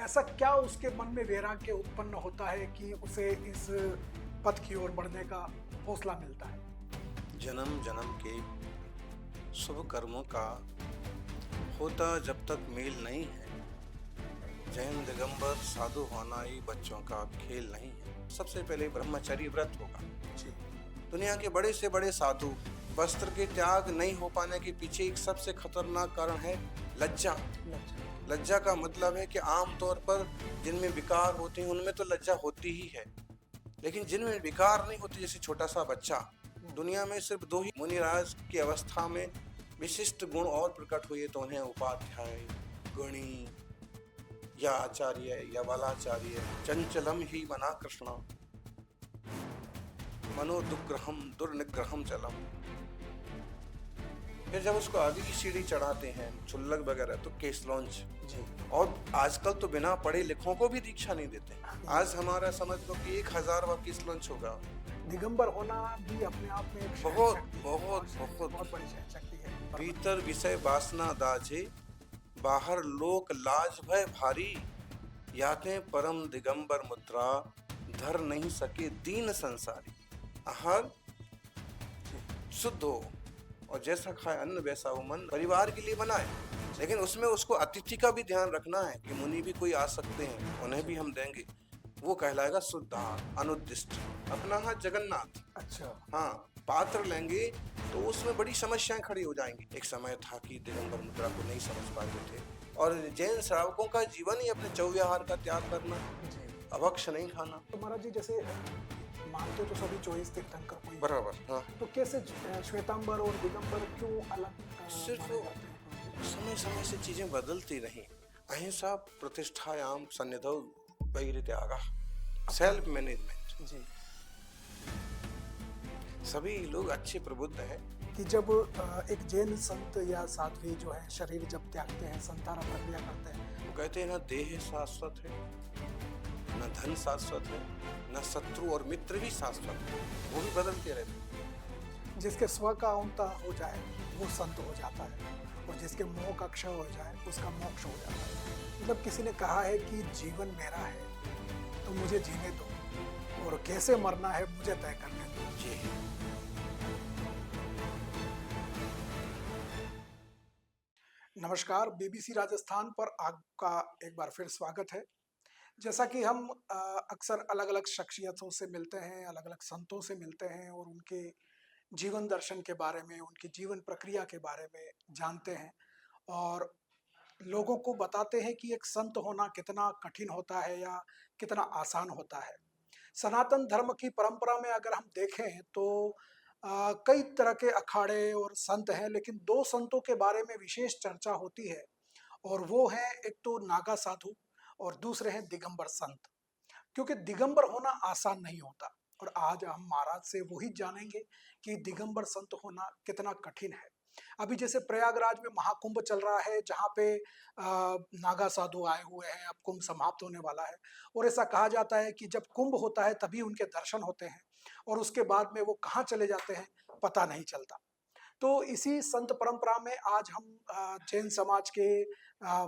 ऐसा क्या उसके मन में वैराग्य उत्पन्न होता है कि उसे इस पथ की ओर बढ़ने का हौसला मिलता है? जन्म जन्म के शुभ कर्मों का होता जब तक मेल नहीं है। जैन दिगंबर साधु होना ही बच्चों का खेल नहीं है। सबसे पहले ब्रह्मचर्य व्रत होगा। जी। दुनिया के बड़े से बड़े साधु वस्त्र के त्याग नहीं हो पाने के पीछे एक सबसे खतरनाक कारण है लज्जा। लज्जा। लज्जा का मतलब है कि आमतौर पर जिनमें विकार होते हैं उनमें तो लज्जा होती ही है, लेकिन जिनमें विकार नहीं होती, जैसे छोटा सा बच्चा, दुनिया में सिर्फ दो ही मुनिराज की अवस्था में विशिष्ट गुण और प्रकट हुए तो उन्हें उपाध्याय, गुणी या आचार्य या बालाचार्य। चंचलम ही मना कृष्ण मनोदुग्रहम दुर्निग्रहम चलम। फिर जब उसको आगे की सीढ़ी चढ़ाते हैं छुल्लक वगैरह तो केस लॉन्च। जी। और आजकल तो बिना पढ़े लिखों को भी दीक्षा नहीं देते। आज हमारा समझ लो कि 1000 केस लॉन्च होगा। दिगंबर होना भी अपने आप में एक सहन बहुत शक्ति है, बहुत बहुत बहुत बड़ी सहन शक्ति है। भीतर विषय वासना दाझे, बाहर लोक लाज भय भारी। याते परम दिगंबर मुद्रा, धर नहीं सके दीन संसारी। आहार शुद्ध हो और जैसा खाए अन्न वैसा हो मन। परिवार के लिए बनाए, लेकिन उसमें उसको अतिथि का भी ध्यान रखना है कि मुनि भी कोई आ सकते हैं, उन्हें भी हम देंगे। वो कहलाएगा शुद्ध आहार, अनुद्दिष्ट। अपना हाथ जगन्नाथ। अच्छा। हाँ, पात्र लेंगे तो उसमें बड़ी समस्याएं खड़ी हो जाएंगी। एक समय था कि दिगंबर मुद्रा को नहीं समझ पाते थे, और जैन श्रावकों का जीवन ही अपने चौव्याहार का त्याग करना, जी। अभक्ष नहीं खाना। तो महाराज जी, जैसे मानते तो सभी 24 तीर्थंकर को ही हैं। बराबर। हाँ, तो कैसे श्वेतांबर और दिगंबर क्यों अलग सिर्फ माने जाते हैं? समय समय से चीजें बदलती रही। अहिंसा प्रतिष्ठायाम सन्निधौ वैरित्यागः, सेल्फ मैनेजमेंट। जी। सभी लोग अच्छे प्रबुद्ध हैं। कि जब एक जैन संत या साध्वी जो है शरीर जब त्यागते हैं, संतान प्रक्रिया करते हैं, वो कहते हैं ना देह शाश्वत है, न धन शाश्वत है, न शत्रु और मित्र भी शाश्वत है, वो भी बदलते रहते हैं। जिसके स्व का अंत हो जाए वो संत हो जाता है, और जिसके मोह का क्षय हो जाए उसका मोक्ष हो जाता है। मतलब किसी ने कहा है कि जीवन मेरा है तो मुझे जीने दो, और कैसे मरना है मुझे तय करने दो। जी। नमस्कार, बीबीसी राजस्थान पर आपका एक बार फिर स्वागत है। जैसा कि हम अक्सर अलग-अलग शख्सियतों से मिलते हैं, अलग-अलग संतों से मिलते हैं और उनके जीवन दर्शन के बारे में, उनकी जीवन प्रक्रिया के बारे में जानते हैं, और लोगों को बताते हैं कि एक संत होना कितना कठिन होता है या कितना आसान होता है। सनातन धर्म की परंपरा में अगर हम देखें तो कई तरह के अखाड़े और संत हैं, लेकिन 2 संतों के बारे में विशेष चर्चा होती है, और वो हैं एक तो नागा साधु और दूसरे हैं दिगंबर संत। क्योंकि दिगंबर होना आसान नहीं होता, और आज हम महाराज से वही जानेंगे कि दिगंबर संत होना कितना कठिन है। अभी जैसे प्रयागराज में महाकुंभ चल रहा है, जहाँ पे नागा साधु आए हुए हैं, अब कुंभ समाप्त होने वाला है, और ऐसा कहा जाता है कि जब कुंभ होता है तभी उनके दर्शन होते हैं, और उसके बाद में वो कहाँ चले जाते हैं पता नहीं चलता। तो इसी संत परंपरा में आज हम जैन समाज के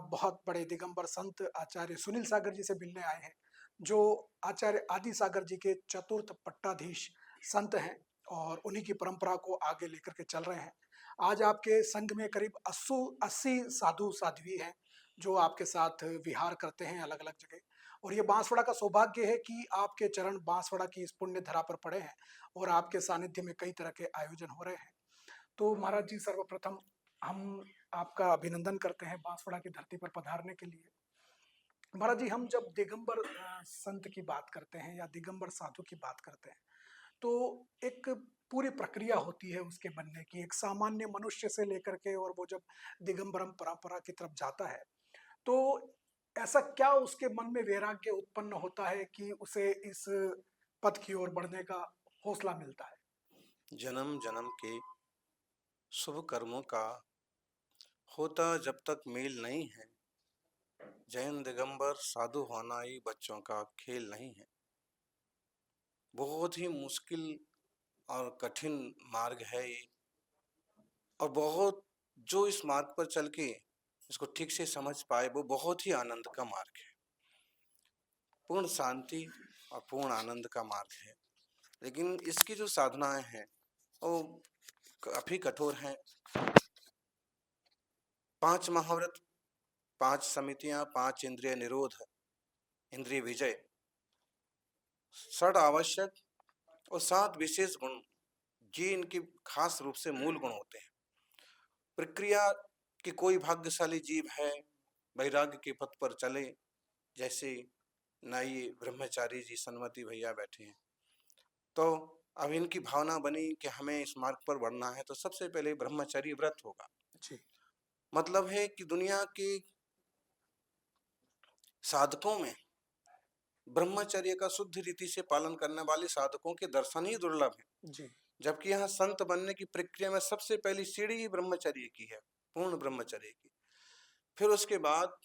बहुत बड़े दिगंबर संत आचार्य सुनील सागर जी से मिलने आए हैं, जो आचार्य आदि सागर जी के चतुर्थ पट्टाधीश संत हैं, और उन्हीं की परंपरा को आगे लेकर के चल रहे हैं। आज आपके संघ में करीब 80 साधु साध्वी हैं, जो आपके साथ विहार करते हैं अलग अलग जगह, और ये बांसवाड़ा का सौभाग्य है कि आपके चरण बांसवाड़ा की इस पुण्य धरा पर पड़े हैं, और आपके सानिध्य में कई तरह के आयोजन हो रहे हैं। तो महाराज जी, सर्वप्रथम हम आपका अभिनंदन करते हैं बांसवाड़ा की धरती पर पधारने के लिए। महाराज जी, हम जब दिगंबर संत की बात करते हैं या दिगंबर साधु की बात करते हैं, तो एक पूरी प्रक्रिया होती है उसके बनने की, एक सामान्य मनुष्य से लेकर के, और वो जब दिगंबरम परंपरा की तरफ जाता है, तो ऐसा क्या उसके मन में वैराग्य उत्पन्न होता है कि उसे इस पथ की ओर बढ़ने का हौसला मिलता है? जन्म जन्म के शुभ कर्मों का होता जब तक मेल नहीं है। जैन दिगंबर साधु होना ही बच्चों का खेल नहीं है। बहुत ही मुश्किल और कठिन मार्ग है ये, और बहुत जो इस मार्ग पर चल के इसको ठीक से समझ पाए वो बहुत ही आनंद का मार्ग है। पूर्ण शांति और पूर्ण आनंद का मार्ग है। लेकिन इसकी जो साधनाएं हैं वो काफी कठोर हैं। 5 महाव्रत, 5 समितियां, 5 इंद्रिय निरोध, इंद्रिय विजय, 6 आवश्यक और 7 विशेष गुण, ये इनके खास रूप से मूल गुण होते हैं। प्रक्रिया कि कोई भाग्यशाली जीव है, वैराग्य के पथ पर चले, जैसे नाई ब्रह्मचारी जी सन्मति भैया बैठे हैं। तो अब इनकी भावना बनी कि हमें इस मार्ग पर बढ़ना है, तो सबसे पहले ब्रह्मचर्य व्रत होगा। जी, मतलब है कि दुनिया के साधकों में ब्रह्मचर्य का शुद्ध रीति से पालन करने वाले साधकों के दर्शन ही दुर्लभ है। जी, जबकि यहाँ संत बनने की प्रक्रिया में सबसे पहली सीढ़ी ही ब्रह्मचर्य की है, पूर्ण ब्रह्मचर्य की। फिर उसके बाद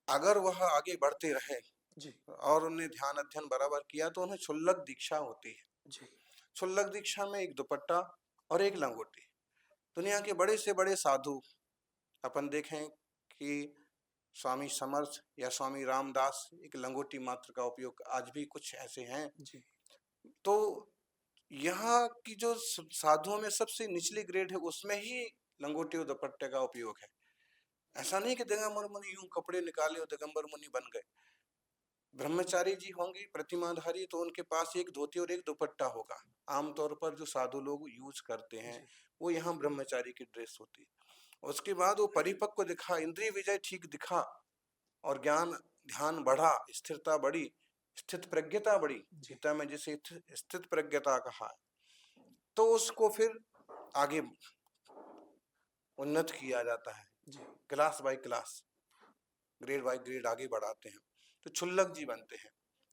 अगर वह आगे बढ़ते रहे जी, और उन्हें ध्यान अध्ययन बराबर किया तो उन्हें क्षुल्लक दीक्षा होती है। जी, क्षुल्लक दीक्षा में एक दुपट्टा और एक लंगोटी। दुनिया के बड़े से बड़े साधु अपन देखें कि स्वामी समर्थ या स्वामी रामदास एक लंगोटी मात्र का उपयोग, आज भी कुछ ऐसे हैं। जी, तो यहाँ की जो साधुओं में सबसे निचली ग्रेड है उसमें ही लंगोटी और दुपट्टे का उपयोग है। ऐसा नहीं कि दिगंबर मुनि यूं कपड़े निकाले और दिगंबर मुनि बन गए। ब्रह्मचारी जी होंगे प्रतिमाधारी तो उनके पास एक धोती और एक दुपट्टा होगा। आमतौर पर जो साधु लोग यूज करते हैं जी, वो यहाँ ब्रह्मचारी की ड्रेस होती है। उसके बाद वो परिपक्व दिखा, इंद्रिय विजय ठीक दिखा और ज्ञान ध्यान बढ़ा, स्थिरता बढ़ी, स्थित प्रज्ञता बढ़ी। जी, गीता में जिसे स्थित प्रज्ञता कहा है, तो उसको फिर आगे उन्नत किया जाता है। जी, class by class, grade by grade आगे बढ़ाते हैं, तो क्षुल्लक जी बनते हैं।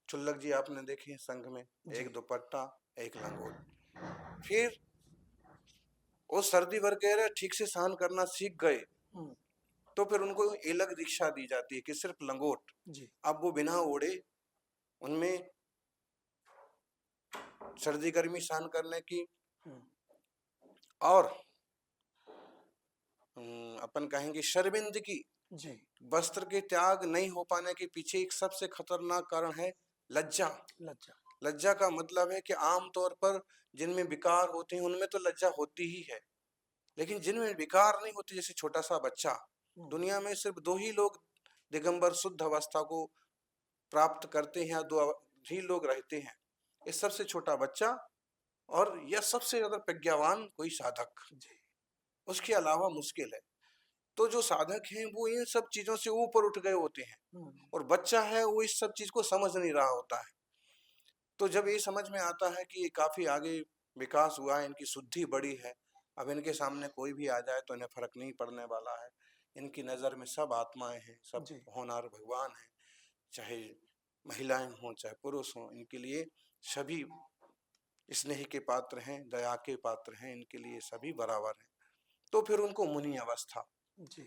क्षुल्लक जी आपने देखे हैं संघ में, जी, एक दुपट्टा एक लंगोट। फिर वो सर्दी वगैरह ठीक से सहन करना सीख गए हुँ, तो फिर उनको अलग दीक्षा दी जाती है कि सिर्फ लंगोट। जी, अब वो बिना ओढ़े उनमें सर्दी गर्मी सहन करने की हुँ, और अपन कहेंगे शर्मिंदगी की, जी, वस्त्र के त्याग नहीं हो पाने के पीछे एक सबसे खतरनाक कारण है लज्जा। लज्जा, लज्जा का मतलब है कि आमतौर पर जिनमें विकार होते हैं उनमें तो लज्जा होती ही है, लेकिन जिनमें विकार नहीं होते, जैसे छोटा सा बच्चा, हुँ, दुनिया में सिर्फ 2 ही लोग दिगंबर शुद्ध अवस्था को प्राप्त करते हैं, 2 ही लोग रहते हैं, ये सबसे छोटा बच्चा और यह सबसे ज्यादा प्रज्ञावान कोई साधक। जी, उसके अलावा मुश्किल है। तो जो साधक हैं वो इन सब चीजों से ऊपर उठ गए होते हैं हुँ, और बच्चा है वो इस सब चीज को समझ नहीं रहा होता है। तो जब ये समझ में आता है कि ये काफी आगे विकास हुआ है, इनकी शुद्धि बड़ी है, अब इनके सामने कोई भी आ जाए तो इन्हें फर्क नहीं पड़ने वाला है। इनकी नजर में सब आत्माएं हैं, सब जी, होनहार भगवान हैं, चाहे महिलाएं हों चाहे पुरुष हों, इनके लिए सभी स्नेह के पात्र हैं, दया के पात्र हैं, इनके लिए सभी बराबर हैं। तो फिर उनको मुनि अवस्था, जी,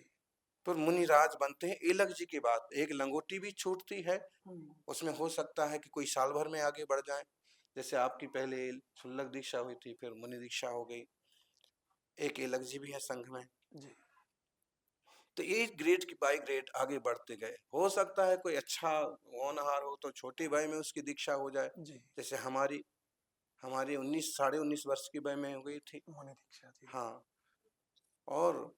फिर मुनिराज बनते हैं। एलक जी की बात, एक लंगोटी भी छूटती है, हुँ, उसमें हो सकता है कि कोई साल भर में आगे बढ़ जाए। जैसे आपकी पहले क्षुल्लक दीक्षा हुई थी, फिर मुनि दीक्षा हो गई, एक एलक जी भी है संघ में। जी, तो ये ग्रेड की बाई ग्रेड आगे बढ़ते गए। हो सकता है कोई अच्छा होनहार हो तो छोटी बाई में उसकी दीक्षा हो जाए, जी, जैसे हमारी हमारी 19 साढ़े 19 वर्ष की बाई में हो गई थी। मुनि दीक्षा, जी, हाँ, और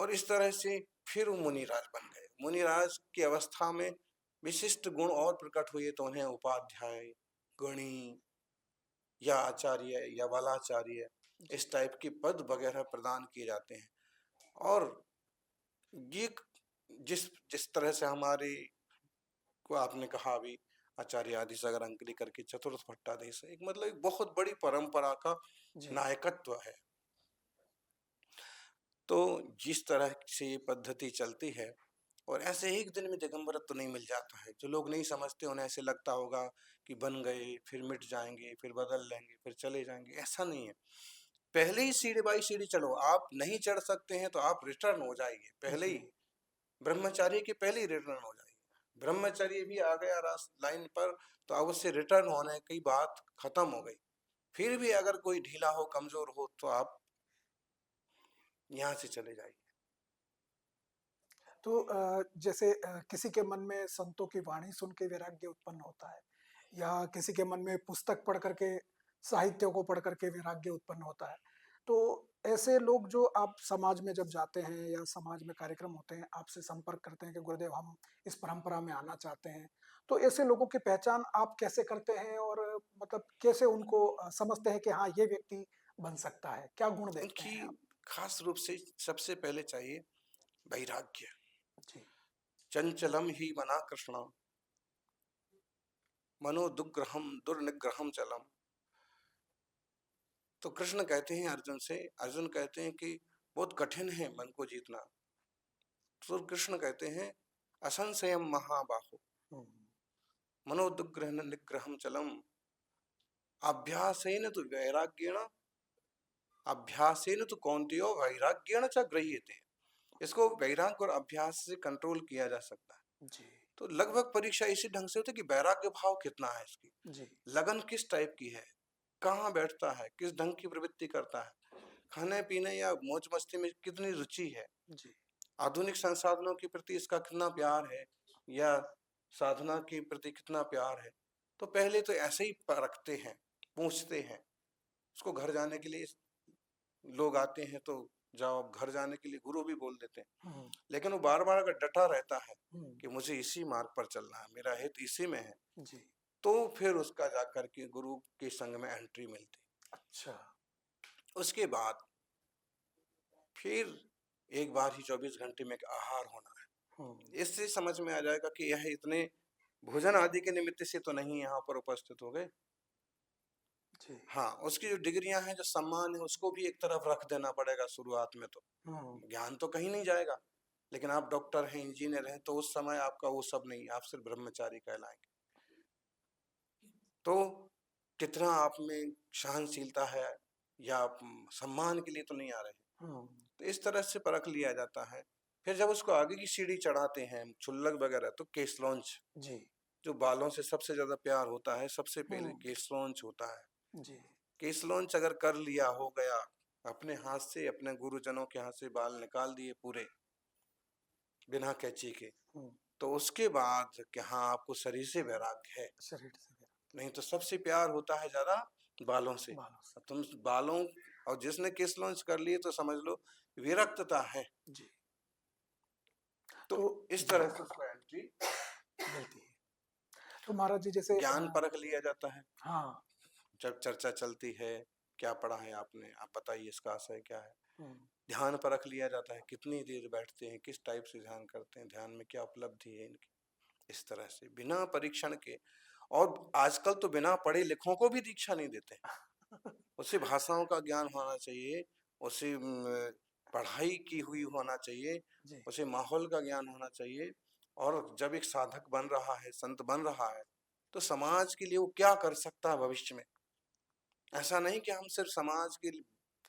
इस तरह से फिर वो मुनिराज बन गए। मुनिराज की अवस्था में विशिष्ट गुण और प्रकट हुए तो उन्हें उपाध्याय, गणी या आचार्य या वालाचार्य जी, इस टाइप के पद वगैरह प्रदान किए जाते हैं। और ये जिस जिस तरह से हमारे को आपने कहा अभी आचार्य आदि सागर अंकली करके चतुर्थ भट्टाधीश एक मतलब एक बहुत बड़ी परंपरा का जी, नायकत्व है। तो जिस तरह से ये पद्धति चलती है, और ऐसे एक दिन में दिगंबरत्व तो नहीं मिल जाता है। जो लोग नहीं समझते उन्हें ऐसे लगता होगा कि बन गए फिर मिट जाएंगे फिर बदल लेंगे फिर चले जाएंगे, ऐसा नहीं है। पहले ही सीढ़ी बाई सीढ़ी चलो, आप नहीं चढ़ सकते हैं तो आप रिटर्न हो जाएंगे पहले जी, ही, ब्रह्मचारी के पहले ही रिटर्न हो जाएंगे। ब्रह्मचर्य भी आ गया लाइन पर तो अब उससे रिटर्न होने की बात खत्म हो गई। फिर भी अगर कोई ढीला हो कमजोर हो तो आप यहाँ से चले जाइए। तो जैसे किसी के मन में संतों की वाणी सुन के वैराग्य उत्पन्न होता है, या किसी के मन में पुस्तक पढ़ करके, साहित्य को पढ़ करके वैराग्य उत्पन्न होता है। तो ऐसे लोग जो आप समाज में जब जाते हैं या समाज में कार्यक्रम होते हैं, आपसे संपर्क करते हैं कि गुरुदेव हम इस परंपरा में आना चाहते हैं, तो ऐसे लोगों की पहचान आप कैसे करते हैं और मतलब कैसे उनको समझते हैं कि हाँ, ये व्यक्ति बन सकता है? क्या गुण देखते उनकी हैं आप? खास रूप से सबसे पहले चाहिए वैराग्य। जी। चंचलम ही मना कृष्ण मनो दुग्रहम दुर्निग्रहम चलम। तो कृष्ण कहते हैं अर्जुन से, अर्जुन कहते हैं कि बहुत कठिन है मन को जीतना। तो कृष्ण कहते हैं असंशयम महाबाहो हुँ, मनो दुग्रह निग्रहम चलम अभ्यासेन तो वैराग्येण अभ्यासेन तो कौन्तेयो वैराग्येण च गृह्यते। इसको वैराग्य और अभ्यास से कंट्रोल किया जा सकता है। जी, तो लगभग परीक्षा इसी ढंग से होती है कि वैराग्य भाव कितना है इसकी, जी, लगन किस टाइप की है, कहाँ बैठता है, किस ढंग की प्रवृत्ति करता है, खाने पीने या मौज मस्ती में कितनी रुचि है, जी। आधुनिक संसाधनों के प्रति इसका कितना प्यार है, या साधना के प्रति कितना प्यार है। तो पहले तो ऐसे ही परखते हैं, पूछते हैं। उसको घर जाने के लिए लोग आते हैं तो जाओ, अब घर जाने के लिए गुरु भी बोल देते हैं। हुँ, लेकिन वो बार बार अगर डटा रहता है हुँ, कि मुझे इसी मार्ग पर चलना है, मेरा हित इसी में है, जी। तो फिर उसका जाकर के गुरु के संग में एंट्री मिलती। अच्छा। उसके बाद फिर एक बार ही 24 घंटे में एक आहार होना हुँ, है। इससे समझ में आ जाएगा कि यह इतने भोजन आदि के निमित्त से तो नहीं यहाँ पर उपस्थित हो गए। जी। हाँ, उसकी जो डिग्रियां हैं, जो सम्मान है, उसको भी एक तरफ रख देना पड़ेगा शुरुआत में। तो हुँ, ज्ञान तो कहीं नहीं जाएगा, लेकिन आप डॉक्टर हैं, इंजीनियर हैं, तो उस समय आपका वो सब नहीं, आप सिर्फ ब्रह्मचारी कहलाएंगे। तो कितना आप में सहनशीलता है, या आप सम्मान के लिए तो नहीं आ रहे। हुँ, तो इस तरह से परख लिया जाता है। फिर जब उसको आगे की सीढ़ी चढ़ाते हैं, क्षुल्लक वगैरह, तो केस लॉन्च, जी। जो बालों से सबसे ज्यादा प्यार होता है, सबसे पहले हुँ, केस लॉन्च होता है। जी। केस लॉन्च अगर कर लिया, हो गया, अपने हाथ से, अपने गुरुजनों के हाथ से बाल निकाल दिए पूरे, बिना कैंची के, हुँ, तो उसके बाद कि हाँ, आपको शरीर से वैराग्य है। शरीर से भी नहीं तो सबसे प्यार होता है ज्यादा बालों से। बालों से। अब तुम बालों, और जिसने केस लॉन्च कर लिए तो समझ लो विरक्तता है। जी। तो तो इस जी, तरह से उसको एंट्री, मिलती है। तो महाराज जी जैसे ज्ञान परख लिया जाता है। हाँ, जब चर्चा चलती है, क्या पढ़ा है आपने, आप बताइए इसका आशय क्या है। हुँ, ध्यान परख लिया जाता है, कितनी देर बैठते हैं, किस टाइप से ध्यान करते हैं, ध्यान में क्या उपलब्धि है इनकी। इस तरह से बिना परीक्षण के, और आजकल तो बिना पढ़े लिखों को भी दीक्षा नहीं देते। उसे भाषाओं का ज्ञान होना चाहिए, उसे पढ़ाई की हुई होना चाहिए, जी, उसे माहौल का ज्ञान होना चाहिए। और जब एक साधक बन रहा है, संत बन रहा है, तो समाज के लिए वो क्या कर सकता है भविष्य में। ऐसा नहीं कि हम सिर्फ समाज के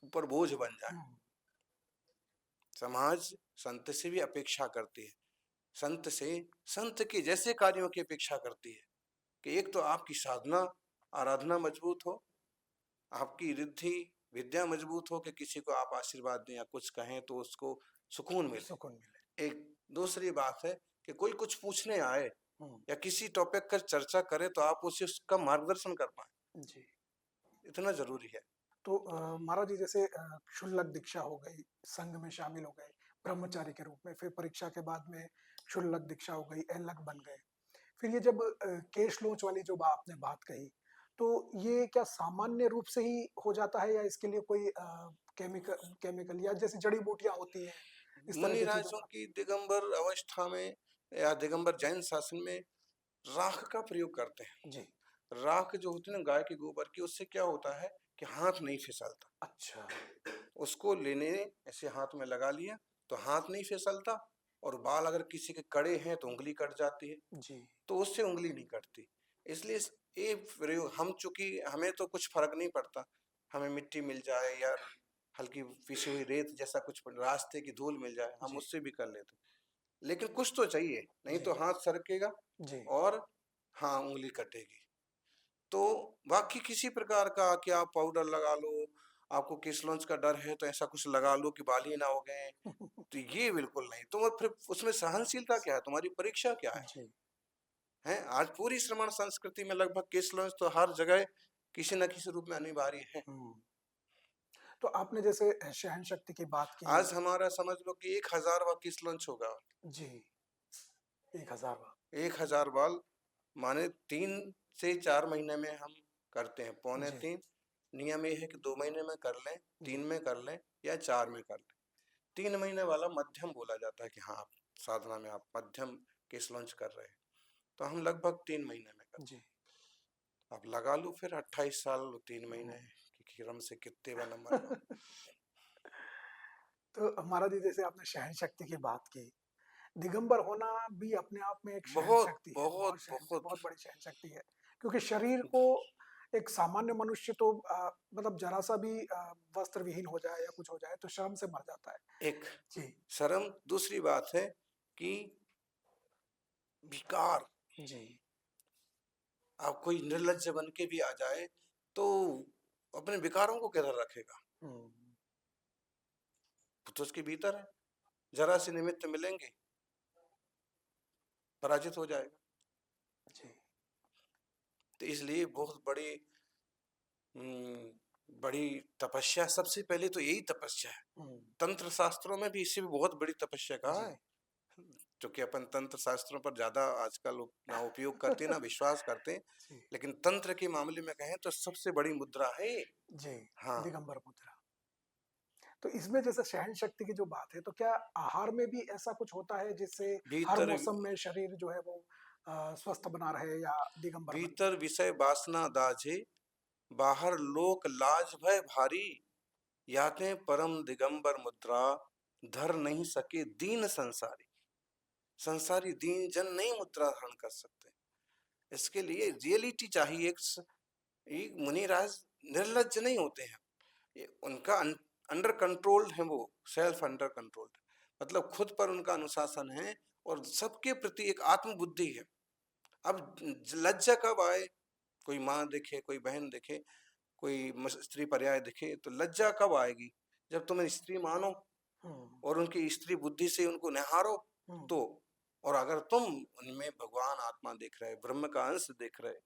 ऊपर बोझ बन जाएं। हुँ, समाज संत से भी अपेक्षा करती है, संत से, संत के जैसे कार्यों की अपेक्षा करती है कि एक तो आपकी साधना, आराधना मजबूत हो, आपकी रिद्धि विद्या मजबूत हो, कि किसी को आप आशीर्वाद दें या कुछ कहें तो उसको सुकून मिले। सुकून मिले। एक दूसरी बात है कि कोई कुछ पूछने आए हुँ, या किसी टॉपिक पर चर्चा करे तो आप उसे उसका मार्गदर्शन कर पाए, जी। इतना जरूरी है। तो महाराज जी जैसे क्षुल्लक दीक्षा हो गई, संघ में शामिल हो गए, ब्रह्मचारी के रूप में, फिर परीक्षा के बाद में क्षुल्लक दीक्षा हो गई, ऐलक बन गए। फिर ये जब केश लोच वाली जो आपने बात कही, तो ये क्या सामान्य रूप से ही हो जाता है या इसके लिए कोई केमिकल या जैसे जड़ी बूटियां होती हैं, इस तरह मुनि की चीजों राजों का? की दिगंबर अवस्था में या दिगंबर जैन शासन में राख का प्रयोग करते जी। हैं। राख जो होती है ना गाय के गोबर की, उससे क्या होता है कि हाथ नहीं फिसलता। अच्छा। उसको लेने, ऐसे हाथ में लगा लिया तो हाथ नहीं फिसलता, और बाल अगर किसी के कड़े हैं तो उंगली कट जाती है, जी। तो उससे उंगली नहीं कटती। इसलिए ये प्रयोग, हम चूंकि हमें तो कुछ फर्क नहीं पड़ता, हमें मिट्टी मिल जाए या हल्की पिसी हुई रेत जैसा कुछ रास्ते की धूल मिल जाए, हम जी। उससे भी कर लेते। लेकिन कुछ तो चाहिए, नहीं जी। तो हाथ सरकेगा जी। और हाँ, उंगली कटेगी। तो बाकी किसी प्रकार का कि आप पाउडर लगा लो, आपको केस लॉन्च का डर है तो ऐसा कुछ लगा लो कि बाल ही ना हो गए। तो ये बिल्कुल नहीं। तो फिर उसमें सहनशीलता क्या है, तुम्हारी परीक्षा क्या है? जी। हैं? आज पूरी श्रमण संस्कृति में लगभग केस लॉन्च तो हर जगह किसी न किसी रूप में अनिवार्य है। हुँ। तो आपने जैसे सहनशक्ति की बात की। आज हमारा समझ लो कि 1000वां केस लॉन्च होगा। जी, 1000वाँ। 1000 बाल माने 3 से 4 महीने में हम करते हैं, पौने जी, 3। नियम ये है कि 2 महीने में कर लें, जी। 3 में कर लें या 4 में कर लें। 3 महीने वाला मध्यम बोला जाता है कि हाँ, आप साधना में आप मध्यम केस लॉन्च कर रहे हैं। तो हम लगभग 3 महीने में करते जी। हैं। अब लगा लो फिर 28 साल 3 हुँ। महीने कि क्रम से कितने नंबर में हो। तो हमारा जी जैसे आपने सहनशक्ति की बात की, दिगंबर होना भी अपने आप में एक बहुत, सहनशक्ति है, बहुत, बहुत। बहुत बड़ी सहनशक्ति है। क्योंकि शरीर को एक सामान्य मनुष्य तो मतलब ज़रा-सा भी वस्त्र विहीन हो जाए या कुछ हो जाए तो शर्म से मर जाता है। एक जी, शर्म, दूसरी बात है कि विकार, जी। आप कोई निर्लज्ज बन के भी आ जाए तो अपने विकारों को किधर रखेगा? हुँ, वो तो उसके भीतर है। जरा से निमित्त मिलेंगे, पराजित हो जाएगा। जी। तो इसलिए बहुत बड़ी तपस्या, सबसे पहले तो यही तपस्या है। हुँ, तंत्र शास्त्रों में भी इसे भी बहुत बड़ी तपस्या कहा जी। है। क्योंकि अपन तंत्र शास्त्रों पर ज्यादा आजकल ना उपयोग करते हैं, ना विश्वास करते हैं। जी, लेकिन तंत्र के मामले में कहें तो सबसे बड़ी मुद्रा है ये। जी, हाँ। दिगंबर मुद्रा। तो इसमें जैसे सहनशक्ति की जो बात है, तो क्या आहार में भी ऐसा कुछ होता है जिससे हर भीतर मौसम में शरीर जो है वो स्वस्थ बना रहे या दिगंबर बन भीतर विषय वासना दाझे, बाहर लोक लाज भय भारी, याते परम दिगंबर मुद्रा, धर नहीं सके दीन संसारी। संसारी दीन जन नहीं मुद्रा धारण कर सकते। इसके लिए रियलिटी चाहिए। एक मुनिराज निर्लज्ज नहीं होते हैं। ये उनका अंडर कंट्रोल्ड है, वो सेल्फ अंडर कंट्रोल्ड, मतलब खुद पर उनका अनुशासन है और सबके प्रति एक आत्म बुद्धि है। अब लज्जा कब आए? कोई माँ दिखे, कोई बहन दिखे, कोई स्त्री पर्याय दिखे तो लज्जा कब आएगी? जब तुम स्त्री मानो हुँ, और उनकी स्त्री बुद्धि से उनको निहारो हुँ, तो। और अगर तुम उनमें भगवान आत्मा देख रहे, ब्रह्म का अंश देख रहे,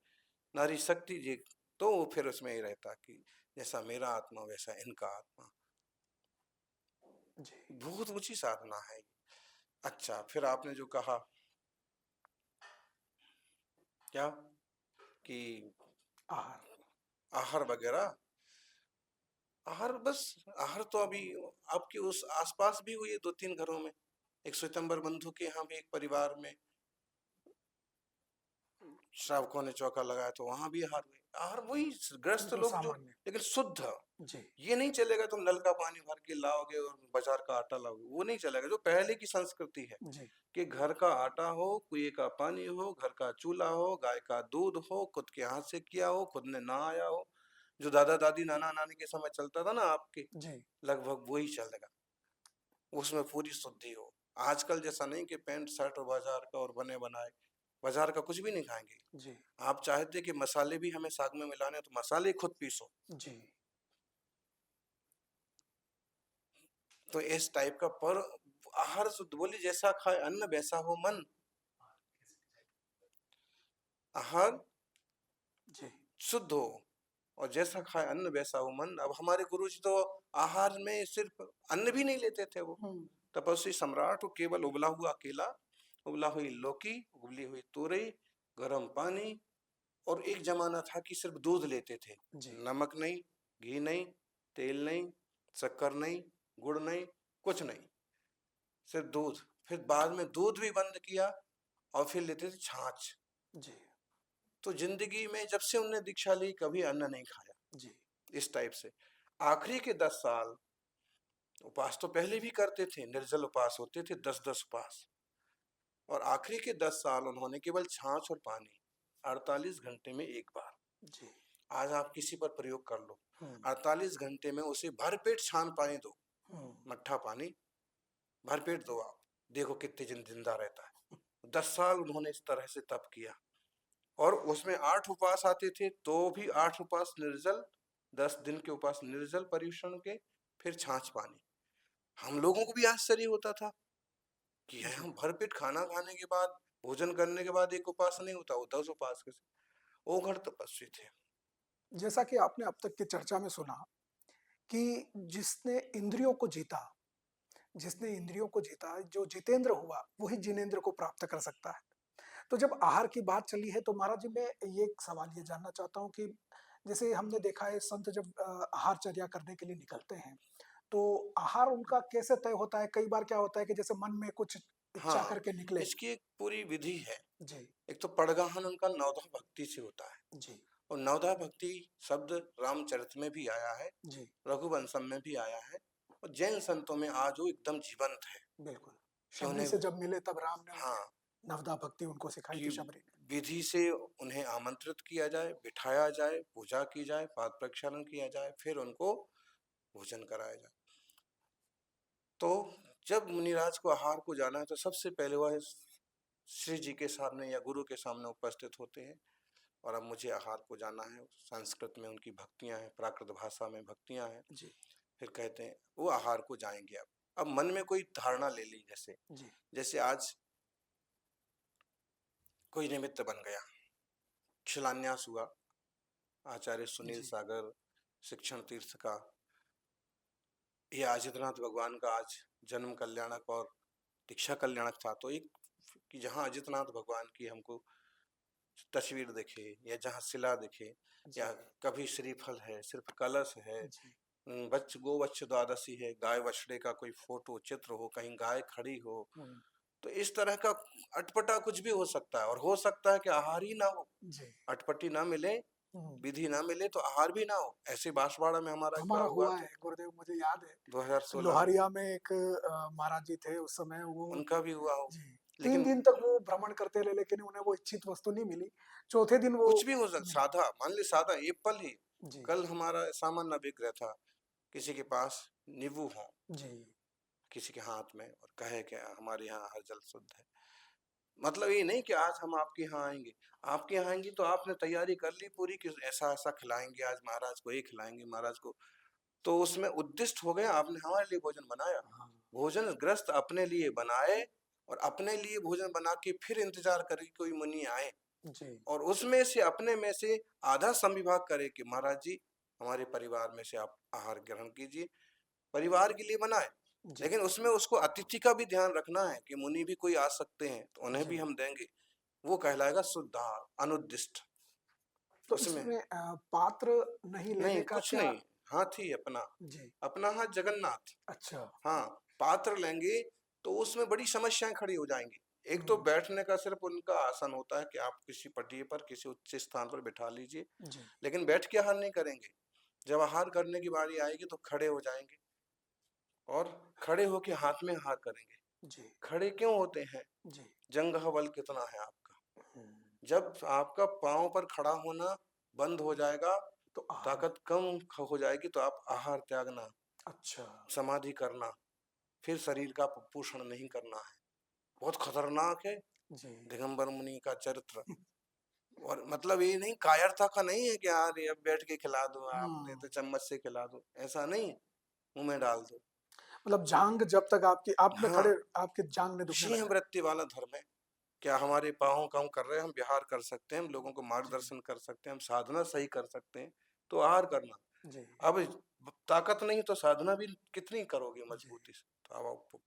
नारी शक्ति जी, तो फिर उसमें ही रहता कि जैसा मेरा आत्मा वैसा इनका आत्मा। जी। बहुत ऊंची साधना है। अच्छा, फिर आपने जो कहा क्या कि आहार। आहार वगैरह, आहार बस, आहार तो अभी आपके उस आसपास भी हुई है 2-3 घरों में। एक श्वेतंबर बंधु के यहाँ भी एक परिवार में श्रावकों ने चौका लगाया तो वहां भी आहार हुई। आहार वही ग्रस्त बिल्कुल लोग जो, सामान्य। लेकिन शुद्ध। जी, ये नहीं चलेगा तुम नल का पानी भर के लाओगे और बाजार का आटा लाओगे, वो नहीं चलेगा। जो पहले की संस्कृति है जी, कि घर का आटा हो, कुएं का पानी हो, घर का चूल्हा हो, गाय का दूध हो, खुद के हाथ से किया हो, खुद ने नहाया हो, जो दादा दादी नाना नानी के समय चलता था ना आपके, जी, लगभग वही चलेगा। उसमें पूरी शुद्धि हो। आजकल जैसा नहीं कि पैंट शर्ट और बाजार का और बने बनाए, बाजार का कुछ भी नहीं खाएंगे। जी, आप चाहते कि मसाले भी हमें साग में मिलाने, तो मसाले खुद पीसो। जी। तो इस टाइप का पर आहार शुद्ध, बोली जैसा खाए अन्न वैसा हो मन। आहार जी, शुद्ध हो और जैसा खाए अन्न वैसा हो मन। अब हमारे गुरु जी तो आहार में सिर्फ अन्न भी नहीं लेते थे। वो हुँ, तपस्वी सम्राट, वो केवल उबला हुआ केला, उबला हुई लौकी, उबली हुई तुरई, गर्म पानी, और एक जमाना था कि सिर्फ दूध लेते थे। जी, नमक नहीं, घी नहीं, तेल नहीं, शक्कर नहीं, गुड़ नहीं, कुछ नहीं, सिर्फ दूध। फिर बाद में दूध भी बंद किया और फिर लेते थे छाछ। जी, तो जिंदगी में जब से उनने दीक्षा ली कभी अन्न नहीं खाया। जी, इस टाइप से आखिरी के 10 साल उपवास तो पहले भी करते थे, निर्जल उपवास होते थे 10-10 उपवास। और आखिरी के 10 साल उन्होंने केवल छाछ और पानी, 48 घंटे में एक बार। जी, आज आप किसी पर प्रयोग कर लो, हुँ, 48 घंटे में उसे भरपेट छान पानी दो, हुँ, मट्ठा पानी भरपेट दो, आप देखो कितने दिन जिंदा रहता है। 10 साल उन्होंने इस तरह से तप किया और उसमें 8 उपवास आते थे तो भी 8 उपवास निर्जल 10 दिन के उपवास निर्जल पर्युषण के, फिर छाछ पानी। हम लोगों को भी आश्चर्य होता था कि जी। हम भरपेट खाना खाने के बाद, भोजन करने के बाद एक उपवास नहीं होता, वो 10 उपवास कैसे? वो घर तपस्वी थे। जैसा कि आपने अब तक की चर्चा में सुना कि जिसने इंद्रियों को जीता, जिसने इंद्रियों को जीता, जो जितेंद्र हुआ, वही जिनेंद्र को प्राप्त कर सकता है। तो जब आहार की बात चली है तो महाराज जी मैं ये एक सवाल ये जानना चाहता हूँ कि जैसे हमने देखा है संत जब आहारचर्या करने के लिए निकलते हैं, तो आहार उनका कैसे तय होता है? कई बार क्या होता है कि जैसे मन में कुछ इच्छा हाँ, करके निकले। इसकी एक पूरी विधि है। जी, एक तो पड़गाहन उनका नवधा भक्ति से होता है, जी, और नवधा भक्ति शब्द रामचरित में भी आया है, जी, रघुवंशम में भी आया है, और जैन संतों में आज वो एकदम जीवंत है बिल्कुल। कि शबरी उन्हें, से जब मिले तब राम ने उन्हें हाँ, नवदा भक्ति उनको सिखाई कि थी शबरी ने। विधि से उन्हें आमंत्रित किया जाए, बिठाया जाए, पूजा की जाए, पाद प्रक्षालन किया जाए, फिर उनको भोजन कराया जाए। तो जब मुनिराज को आहार को जाना है तो सबसे पहले वह श्री जी के सामने या गुरु के सामने उपस्थित होते हैं, और अब मुझे आहार को जाना है। संस्कृत में उनकी भक्तियां हैं, प्राकृत भाषा में भक्तियां हैं। जी, फिर कहते हैं वो आहार को जाएंगे। अब मन में कोई धारणा ले ली, जैसे जी, जैसे आज कोई निमित्त बन गया, शिलान्यास हुआ आचार्य सुनील जी, सागर शिक्षण तीर्थ का, या अजितनाथ भगवान का आज जन्म कल्याणक और दीक्षा कल्याणक था, तो एक कि जहाँ अजितनाथ भगवान की हमको तस्वीर दिखे, या जहाँ शिला दिखे, जी, या कभी श्रीफल है, सिर्फ कलश है, जी, बच्च गो बच्च द्वादशी है, गाय बछड़े का कोई फोटो चित्र हो, कहीं गाय खड़ी हो, हुँ, तो इस तरह का अटपटा कुछ भी हो सकता है। और हो सकता है कि आहार ही ना हो, जी, अटपटी ना मिले, हुँ। विधि ना मिले, तो आहार भी ना हो। ऐसे बांसवाड़ा में हमारा एक बार हमारा हुआ हुआ है था गुरुदेव, मुझे याद है 2016 में, लोहारिया में एक महाराज जी थे उस समय वो। उनका भी हुआ हो। जी, 3 लेकिन दिन तक वो भ्रमण करते रहे लेकिन उन्हें वो इच्छित वस्तु नहीं मिली। चौथे दिन वो कुछ भी हो सकता, मिली। साधा मान ले, साधा एप्पल ही। जी, कल हमारा सामान न बिक रहा था, किसी के पास नींबू हो जी, किसी के हाथ में, और कहे कि हमारे यहाँ हर जल शुद्ध है। मतलब ये नहीं कि आज हम आपके यहाँ आएंगे, आपके यहाँ आएंगे तो आपने तैयारी कर ली पूरी कि ऐसा ऐसा खिलाएंगे, आज महाराज को ये खिलाएंगे, महाराज को, तो उसमें उद्दिष्ट हो गया, आपने हमारे लिए भोजन बनाया। हाँ, भोजन ग्रस्त अपने लिए बनाए, और अपने लिए भोजन बना के फिर इंतजार करे कि कोई मुनि आए, जी, और उसमें से अपने में से आधा संविभाग करे कि महाराज जी हमारे परिवार में से आप आहार ग्रहण कीजिए, परिवार के लिए बनाए। जी, लेकिन उसमें उसको अतिथि का भी ध्यान रखना है कि मुनि भी कोई आ सकते हैं, तो उन्हें जी। भी हम देंगे। वो कहलाएगा शुद्ध आहार, अनुद्दिष्ट। तो उसमें इसमें पात्र नहीं नहीं, लेने का कुछ क्या? नहीं, हाथी अपना, जी, अपना हाथ जगन्नाथ। अच्छा। हाँ, पात्र लेंगे तो उसमें बड़ी समस्याएं खड़ी हो जाएंगी। एक तो हुँ, बैठने का सिर्फ उनका आसन होता है कि आप किसी पटिए पर किसी उच्च स्थान पर बिठा लीजिए, जी, लेकिन बैठ के आहार नहीं करेंगे। जब आहार करने की बारी आएगी तो खड़े हो जाएंगे, और खड़े होके हाथ में आहार करेंगे। जी, खड़े क्यों होते हैं? जी, जंघा बल कितना है आपका? हुँ। जब आपका पाँव पर खड़ा होना बंद हो जाएगा, तो आहार ताकत कम हो जाएगी, तो आप आहार त्यागना, अच्छा, समाधि करना, फिर शरीर का पोषण नहीं करना है। बहुत खतरनाक है जी। दिगंबर मुनि का चरित्र। और मतलब ये नहीं, कायरता का नहीं है कि यार ये अब बैठ के खिला दो, आपने हुँ, तो चम्मच से खिला दो, ऐसा नहीं, मुंह में डाल दो। मतलब जांघ जब तक आपकी आप में हाँ, खड़े आपके जांघ नहीं दुखने सिंह लगा। वृत्ति वाला धर्म है। क्या हमारे पाँव काम कर रहे हैं, हम विहार कर सकते हैं, हम लोगों को जी, मार्गदर्शन कर सकते हैं, हम साधना सही कर सकते हैं, तो आहार करना। जी, अब ताकत नहीं तो साधना भी कितनी करोगे जी। मजबूती से, तो अब आप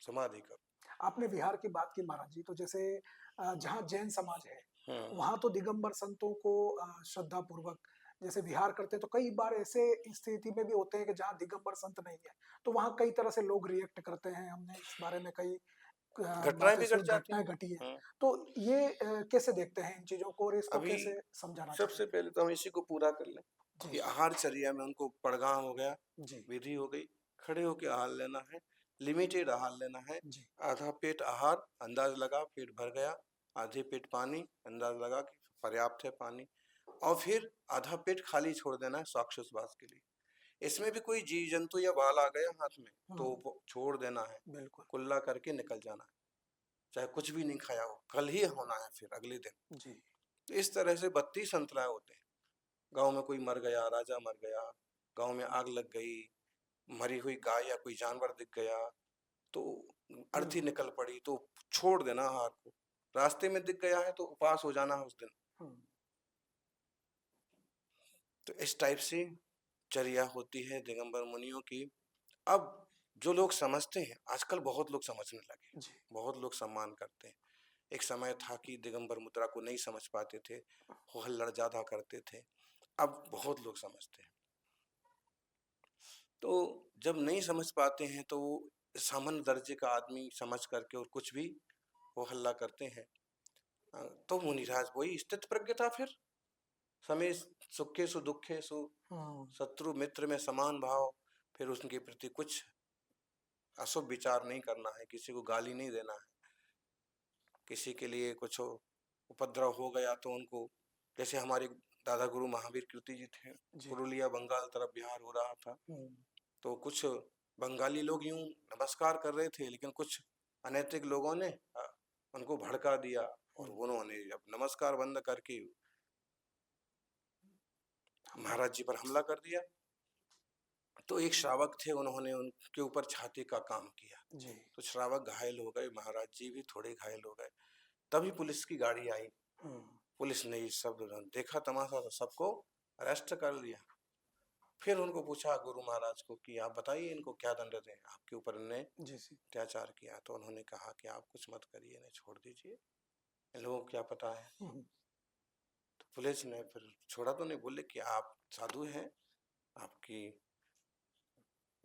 समाधि करो। आपने बिहार की बात की महाराज जी, तो जैसे जहाँ जैन समाज है, हम्म। वहाँ तो दिगंबर संतों को श्रद्धापूर्वक जैसे विहार करते हैं, तो कई बार ऐसे स्थिति में भी होते हैं कि जहाँ दिगंबर संत नहीं है, तो वहाँ कई तरह से लोग रिएक्ट करते हैं। हमने इस बारे में कई घटनाएं बातें भी घट सुन जाती घटनाएँ हैं। घटी हैं। हम्म। तो ये कैसे देखते हैं इन चीज़ों को और इसको अभी कैसे समझाना सबसे चाहिए? पहले तो हम इसी को पूरा कर लें जी, कि आहारचर्या में उनको पड़गाम हो गया, जी, विधि हो गई, खड़े होके आहार लेना है, लिमिटेड आहार लेना है। जी, आधा पेट आहार, अंदाज लगा पेट भर गया, आधे पेट पानी, अंदाज लगा कि पर्याप्त है पानी, और फिर आधा पेट खाली छोड़ देना है स्वाक्षोच्छ्वास के लिए। इसमें भी कोई जीव जंतु या बाल आ गया हाथ में तो हुँ, वो छोड़ देना है, बिल्कुल। कुल्ला करके निकल जाना है, चाहे कुछ भी नहीं खाया हो, कल ही होना है फिर अगले दिन। जी, तो इस तरह से 32 अंतराय होते हैं। गांव में कोई मर गया, राजा मर गया, गांव में आग लग गई, मरी हुई गाय या कोई जानवर दिख गया, तो अर्थी हुँ, निकल पड़ी, तो छोड़ देना आहार को। रास्ते में दिख गया है तो उपवास हो जाना उस दिन। हुँ, तो इस टाइप से चर्या होती है दिगंबर मुनियों की। अब जो लोग समझते हैं, आजकल बहुत लोग समझने लगे, जी। बहुत लोग सम्मान करते हैं। एक समय था कि दिगंबर मुद्रा को नहीं समझ पाते थे, हो हल्लड़ ज्यादा करते थे। अब बहुत लोग समझते हैं। तो जब नहीं समझ पाते हैं तो वो सामान्य दर्जे का आदमी समझ करके और कुछ भी हो हल्ला करते हैं। तो मुनिराज वही स्थित प्रज्ञता, फिर समय सुखे सु दुखे सु, हुँ, शत्रु मित्र में समान भाव। फिर उनके प्रति कुछ अशुभ विचार नहीं करना है, किसी को गाली नहीं देना है, किसी के लिए कुछ उपद्रव हो गया तो उनको, जैसे हमारे दादा गुरु महावीर कीर्ति जी थे, जी। पुरुलिया बंगाल तरफ बिहार हो रहा था, हुँ, तो कुछ बंगाली लोग यूं नमस्कार कर रहे थे, लेकिन कुछ अनैतिक लोगों ने उनको भड़का दिया और हुँ, उन्होंने अब नमस्कार बंद करके हमला महाराज कर जी दिया। पर हमला कर दिया। तो एक श्रावक थे, उन्होंने उनके ऊपर छाती का काम किया, जी। तो श्रावक घायल हो गए, महाराज जी भी थोड़े घायल हो गए। तभी पुलिस की गाड़ी आई, हुँ, पुलिस ने ये सब देखा तमाशा, तो सबको अरेस्ट कर लिया। फिर उनको पूछा गुरु महाराज को कि आप बताइए इनको क्या दंड दें, आपके ऊपर इन्हें जी, जी। अत्याचार किया। तो उन्होंने कहा कि आप कुछ मत करिए, इन्हें छोड़ दीजिए, इन लोगों को क्या पता है। हुँ, तो पुलिस ने फिर छोड़ा तो नहीं, बोले कि आप साधु हैं, आपकी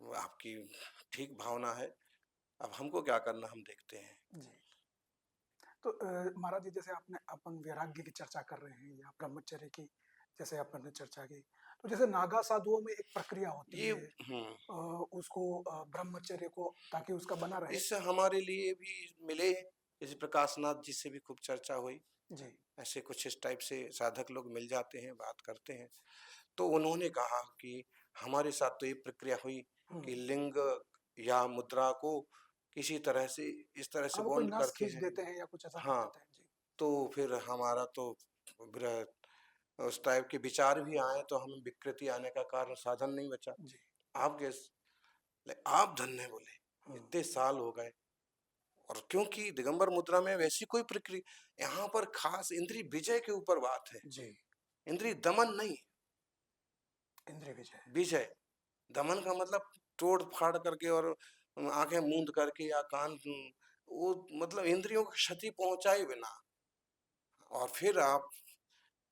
आपकी ठीक भावना है, अब हमको क्या करना हम देखते हैं। जी। तो महाराज जी, जैसे आपने अपन वैराग्य की चर्चा कर रहे हैं या ब्रह्मचर्य की, जैसे अपन ने चर्चा की, तो जैसे नागा साधुओं में एक प्रक्रिया होती ये है उसको ब्रह्मचर्य को, ताकि उसका बना रहे। इससे हमारे लिए भी मिले, जैसे प्रकाशनाथ जी से भी खूब चर्चा हुई, जी। ऐसे कुछ इस टाइप से साधक लोग मिल जाते हैं, बात करते हैं। तो उन्होंने कहा कि हमारे साथ तो ये प्रक्रिया हुई हुँ। कि लिंग या मुद्रा को किसी तरह से इस तरह से हाँ, वो कोई बॉन्ड नस करके खींच हैं। देते हैं या कुछ ऐसा कर हाँ, देते हैं। जी। तो फिर हमारा तो उस टाइप के विचार भी आए, तो हमें विकृति आने का कारण साधन नहीं बचा। जी। आप आप धन्य, बोले हुँ, इतने साल हो गए। और क्योंकि दिगंबर मुद्रा में वैसी कोई प्रक्रिया, यहाँ पर खास इंद्रिय विजय के ऊपर बात है, जी। इंद्रिय दमन नहीं। इंद्रिय विजय। विजय, दमन का मतलब तोड़ फाड़ करके और आंखें मूंद करके या कान, वो मतलब इंद्रियों को क्षति पहुंचाए बिना, और फिर आप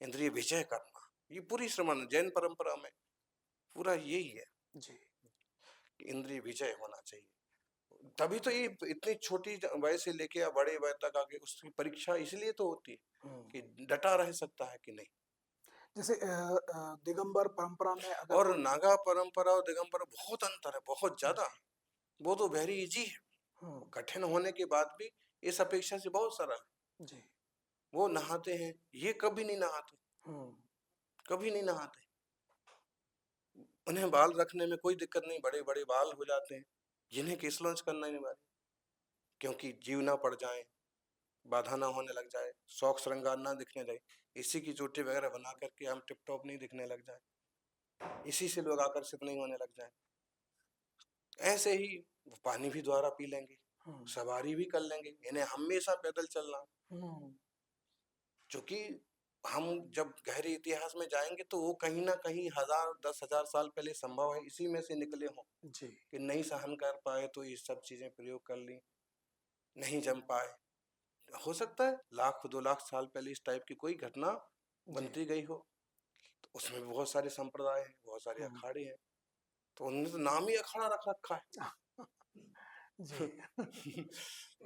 इंद्रिय विजय करना, ये पूरी श्रमण जैन परंपरा में पूरा यही है जी। कि इंद्रिय विजय होना चाहिए। तभी तो ये इतनी छोटी वय से लेके या बड़े वय तक आगे उसकी परीक्षा इसलिए तो होती है हुँ। कि डटा रह सकता है कि नहीं। जैसे दिगंबर परंपरा में अगर और कोई। नागा परंपरा और दिगंबर बहुत अंतर है, बहुत ज्यादा। जी। वो तो वेरी इजी है, हुँ, वो कठिन होने के बाद भी इस अपेक्षा से बहुत सरल है। जी। वो नहाते हैं, ये कभी नहीं नहाते, हुँ, कभी नहीं नहाते। उन्हें बाल रखने में कोई दिक्कत नहीं, बड़े बड़े बाल हो जाते हैं, जिन्हें केस लॉन्च करना ही नहीं बात, क्योंकि जीव ना पड़ जाए, बाधा ना होने लग जाए, शौक श्रृंगार ना दिखने लगे, इसी की चोटी वगैरह बना करके हम टिप टॉप नहीं दिखने लग जाए, इसी से लोग आकर्षित नहीं होने लग जाए। ऐसे ही वो पानी भी द्वारा पी लेंगे, हुँ, सवारी भी कर लेंगे, इन्हें हमेशा पैदल चलना। हुँ, क्योंकि हम जब गहरे इतिहास में जाएंगे तो वो कहीं ना कहीं 1000 10,000 साल पहले संभव है, इसी में से निकले हों, जी। कि नहीं सहन कर पाए तो ये सब चीजें प्रयोग कर ली, नहीं जम पाए। हो सकता है 1,00,000 2,00,000 साल पहले इस टाइप की कोई घटना जी। बनती गई हो। तो उसमें भी बहुत सारे संप्रदाय हैं, बहुत सारे हुँ। अखाड़े हैं, तो उन्होंने तो नाम ही अखाड़ा रख रखा जी। है।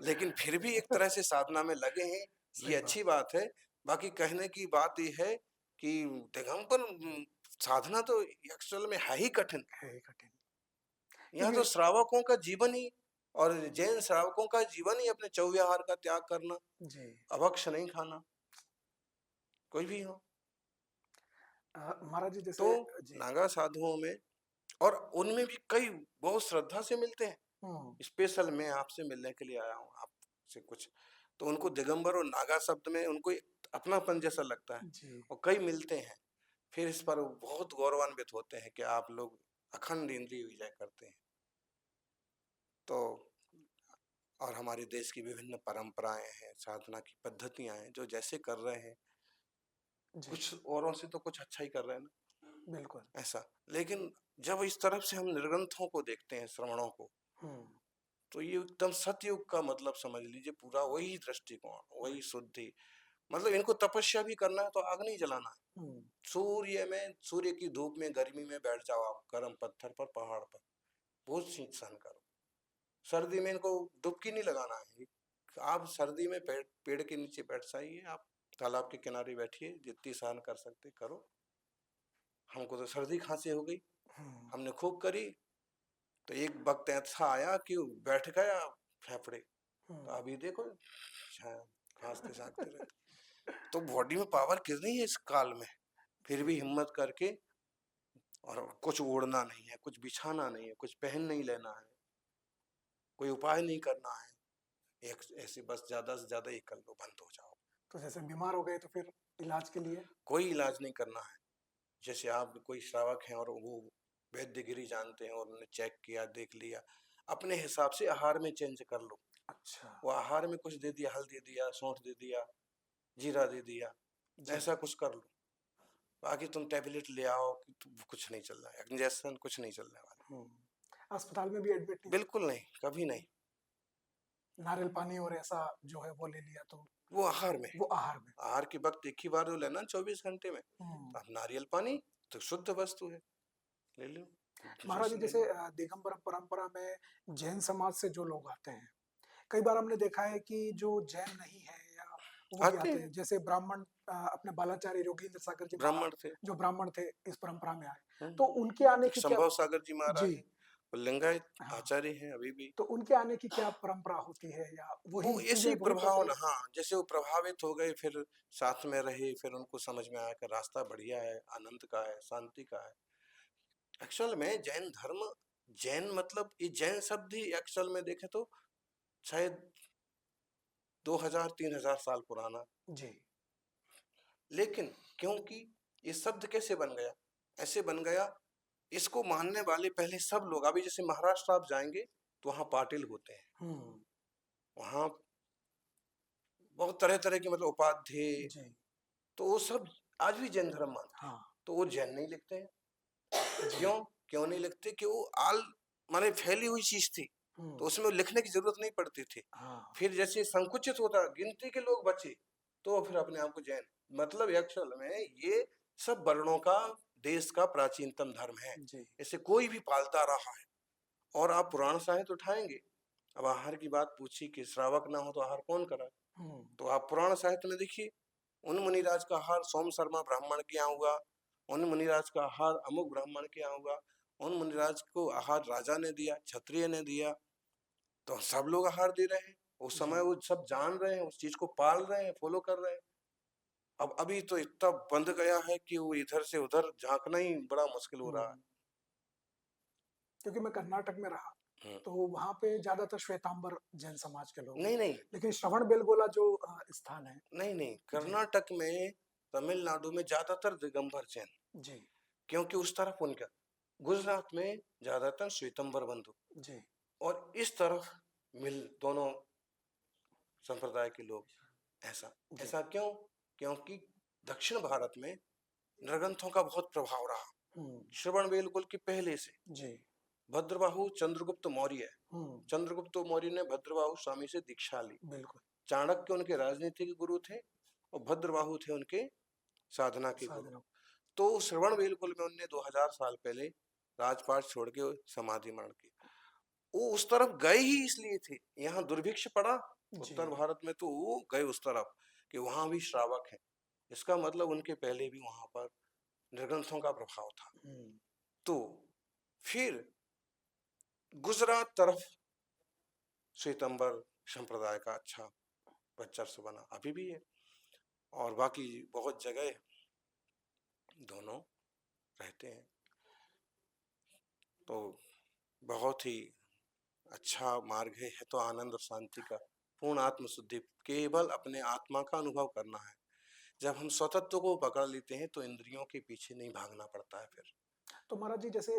लेकिन फिर भी एक तरह से साधना में लगे हैं, ये सही बात। अच्छी बात है। बाकी कहने की बात ये है कि दिगंबर साधना तो एक्चुअल में है ही कठिन। है ही कठिन। यहाँ तो क्योंकि। श्रावकों का जीवन ही, और जैन श्रावकों का जीवन ही अपने चौव्याहार का त्याग करना, जी। अभक्ष नहीं खाना, कोई भी हो। महाराज जी, तो जैसे। जी। नागा साधुओं में, और उनमें भी कई बहुत श्रद्धा से मिलते हैं। हुँ, स्पेशल मैं आपसे मिलने के लिए आया हूँ, आपसे कुछ, तो उनको दिगंबर और नागा शब्द में उनको एक अपनापन जैसा लगता है, जी। और कई मिलते हैं। फिर इस पर बहुत गौरवान्वित होते हैं कि आप लोग अखंड इंद्रिय विजय करते हैं। तो और हमारे देश की विभिन्न परंपराएं हैं, साधना की पद्धतियां हैं, जो जैसे कर रहे हैं, जी, कुछ औरों से तो कुछ अच्छा ही कर रहे हैं ना, बिल्कुल। ऐसा। लेकिन जब इस तरफ से हम निर्ग्रंथों को देखते हैं, श्रवणों को, हुँ, तो ये एकदम सतयुग का मतलब समझ लीजिए, पूरा वही दृष्टिकोण, वही शुद्धि। मतलब इनको तपस्या भी करना है तो आग नहीं जलाना है। हुँ, सूर्य की धूप में गर्मी में बैठ जाओ आप, गर्म पत्थर पर, पहाड़ पर, बहुत शीत सहन करो। सर्दी में इनको डुबकी नहीं लगाना है। आप सर्दी में पेड़ के नीचे बैठ जाइए, आप तालाब के किनारे बैठिए, जितनी सहन कर सकते करो। हमको तो सर्दी खांसी हो गई, हुँ, हमने खूब करी, तो एक वक्त ऐसा आया कि बैठ गया फेफड़े। हुँ। तो अभी देखो, खांसते साखते रहते। तो बॉडी में पावर कितनी है इस काल में, फिर जी, भी हिम्मत करके, और कुछ ओढ़ना नहीं है, कुछ बिछाना नहीं है, कुछ पहन नहीं लेना है, कोई उपाय नहीं करना है, एक ऐसे बस ज्यादा से ज्यादा ये कर लो, बंद हो जाओ। तो जैसे बीमार हो गए तो फिर इलाज के लिए? कोई इलाज नहीं करना है। जैसे आप कोई श्रावक हैं और वो वैद्यगिरी जानते हैं और उन्होंने चेक किया, देख लिया, अपने हिसाब से आहार में चेंज कर लो। अच्छा, वो आहार में कुछ दे दिया, हल्दी दे दिया, सौंठ दे दिया, जीरा दे दिया, जी। ऐसा कुछ कर लो। बाकी तुम टैबलेट ले आओ कि कुछ नहीं चल रहा है, इंजेक्शन कुछ नहीं चलने वाला। हुँ। अस्पताल में भी एडमिट नहीं होना? बिल्कुल नहीं, कभी नहीं। नारियल पानी और ऐसा जो है वो ले लिया तो वो आहार में, वो आहार में। आहार के वक्त एक ही बार वो लेना 24 घंटे में। हुँ। तो आप नारियल पानी तो शुद्ध वस्तु है, ले लो, महाराज जूस जी ले जैसे लो। दिगंबर परंपरा में जैन समाज से जो लोग आते हैं, कई बार हमने देखा है कि जो जैन नहीं है या वो भी आते आते हैं, हैं, जैसे ब्राह्मण अपने बालाचार्य योगेंद्र सागर जी ब्राह्मण महाराज थे। जो ब्राह्मण थे इस परंपरा में आए, तो हम्म, उनके आने एक की क्या? संभव सागर जी जी, महाराज हैं, वो लिंगायत हाँ, आचार्य हैं अभी भी। तो उनके आने की क्या परंपरा होती है या वो वही ऐसे चीजें ही वही प्रभाव न, प्रचलित? हाँ, जैसे वो प्रभावित हो गए, फिर साथ में रहे, फिर उनको समझ में आया कि रास्ता बढ़िया है, आनंद का है, शांति का है। एक्चुअल में जैन धर्म, जैन मतलब ये जैन शब्द ही एक्चुअल में देखे तो शायद 2000-3000 साल पुराना। जी, लेकिन क्योंकि ये शब्द कैसे बन गया, ऐसे बन गया, इसको मानने वाले पहले सब लोग, अभी जैसे महाराष्ट्र आप जाएंगे तो वहां पाटिल होते हैं, हम्म, वहां बहुत तरह तरह के मतलब उपाध्याय, जी, तो वो सब आज भी जैन धर्म मानते हैं। हाँ, तो वो जैन नहीं लिखते हैं। जी, क्यों? क्यों नहीं लिखते कि वो आल माने फैली हुई चीज थी, तो हम्म, उसमें वो लिखने की जरूरत नहीं पड़ती थी। हाँ, फिर जैसे संकुचित होता, गिनती के लोग बचे, तो फिर अपने आप को जैन, मतलब एक्चुअल में ये सब वर्णों का, देश का प्राचीनतम धर्म है। जी, इसे कोई भी पालता रहा है। और आप पुराण साहित्य उठाएंगे, अब आहार की बात पूछी कि श्रावक ना हो तो आहार कौन करा, हम्म, तो आप पुराण साहित्य में देखिए, उन मुनिराज का आहार सोम शर्मा ब्राह्मण के यहाँ हुआ, उन मुनिराज का आहार अमुक ब्राह्मण के यहाँ हुआ, उन मुनिराज को आहार राजा ने दिया, क्षत्रिय ने दिया, तो सब लोग आहार दे रहे हैं। उस जी, समय वो सब जान रहे हैं, उस चीज को पाल रहे हैं, फॉलो कर रहे हैं। अब अभी तो इतना बंद गया है कि वो इधर से उधर झांकना ही बड़ा मुश्किल हो रहा हम्म, क्योंकि मैं कर्नाटक में रहा है। तो वहां पे ज्यादातर श्वेतांबर जैन समाज के लोग हैं, नहीं नहीं, लेकिन श्रवण बेलगोला जो स्थान है। नहीं नहीं, जी, कर्नाटक में, तमिलनाडु में ज्यादातर दिगंबर जैन, जी, क्योंकि उस तरफ उनका, गुजरात में ज्यादातर श्वेतंबर बंधु, जी, और इस तरफ मिल दोनों संप्रदाय के लोग। ऐसा, जी, ऐसा क्यों? क्योंकि दक्षिण भारत में नरगंथों का बहुत प्रभाव रहा, हम्म, श्रवण बेलगोल के पहले से। जी, भद्रबाहु चंद्रगुप्त मौर्य, हम्म, चंद्रगुप्त मौर्य ने भद्रबाहु स्वामी से दीक्षा ली। बिल्कुल, चाणक्य उनके राजनीतिक गुरु थे और भद्रबाहु थे उनके साधना के गुरु। साधना, तो श्रवण बेलगोल में उनने 2000 साल पहले राजपाट छोड़ के समाधि मान की। वो उस तरफ गए ही इसलिए थे, यहाँ दुर्भिक्ष पड़ा जी, उत्तर भारत में, तो वो गए उस तरफ कि वहां भी श्रावक है। इसका मतलब उनके पहले भी वहां पर निर्ग्रंथों का प्रभाव था। हम्म, तो फिर गुजरात तरफ श्वेतंबर संप्रदाय का अच्छा वर्चस्व बना, अभी भी है, और बाकी बहुत जगह दोनों रहते हैं। तो बहुत ही अच्छा मार्ग है तो आनंद और शांति का, पूर्ण आत्म शुद्धि, केवल अपने आत्मा का अनुभव करना है। जब हम स्वतत्व को पकड़ लेते हैं तो इंद्रियों के पीछे नहीं भागना पड़ता है फिर। तो महाराज जी जैसे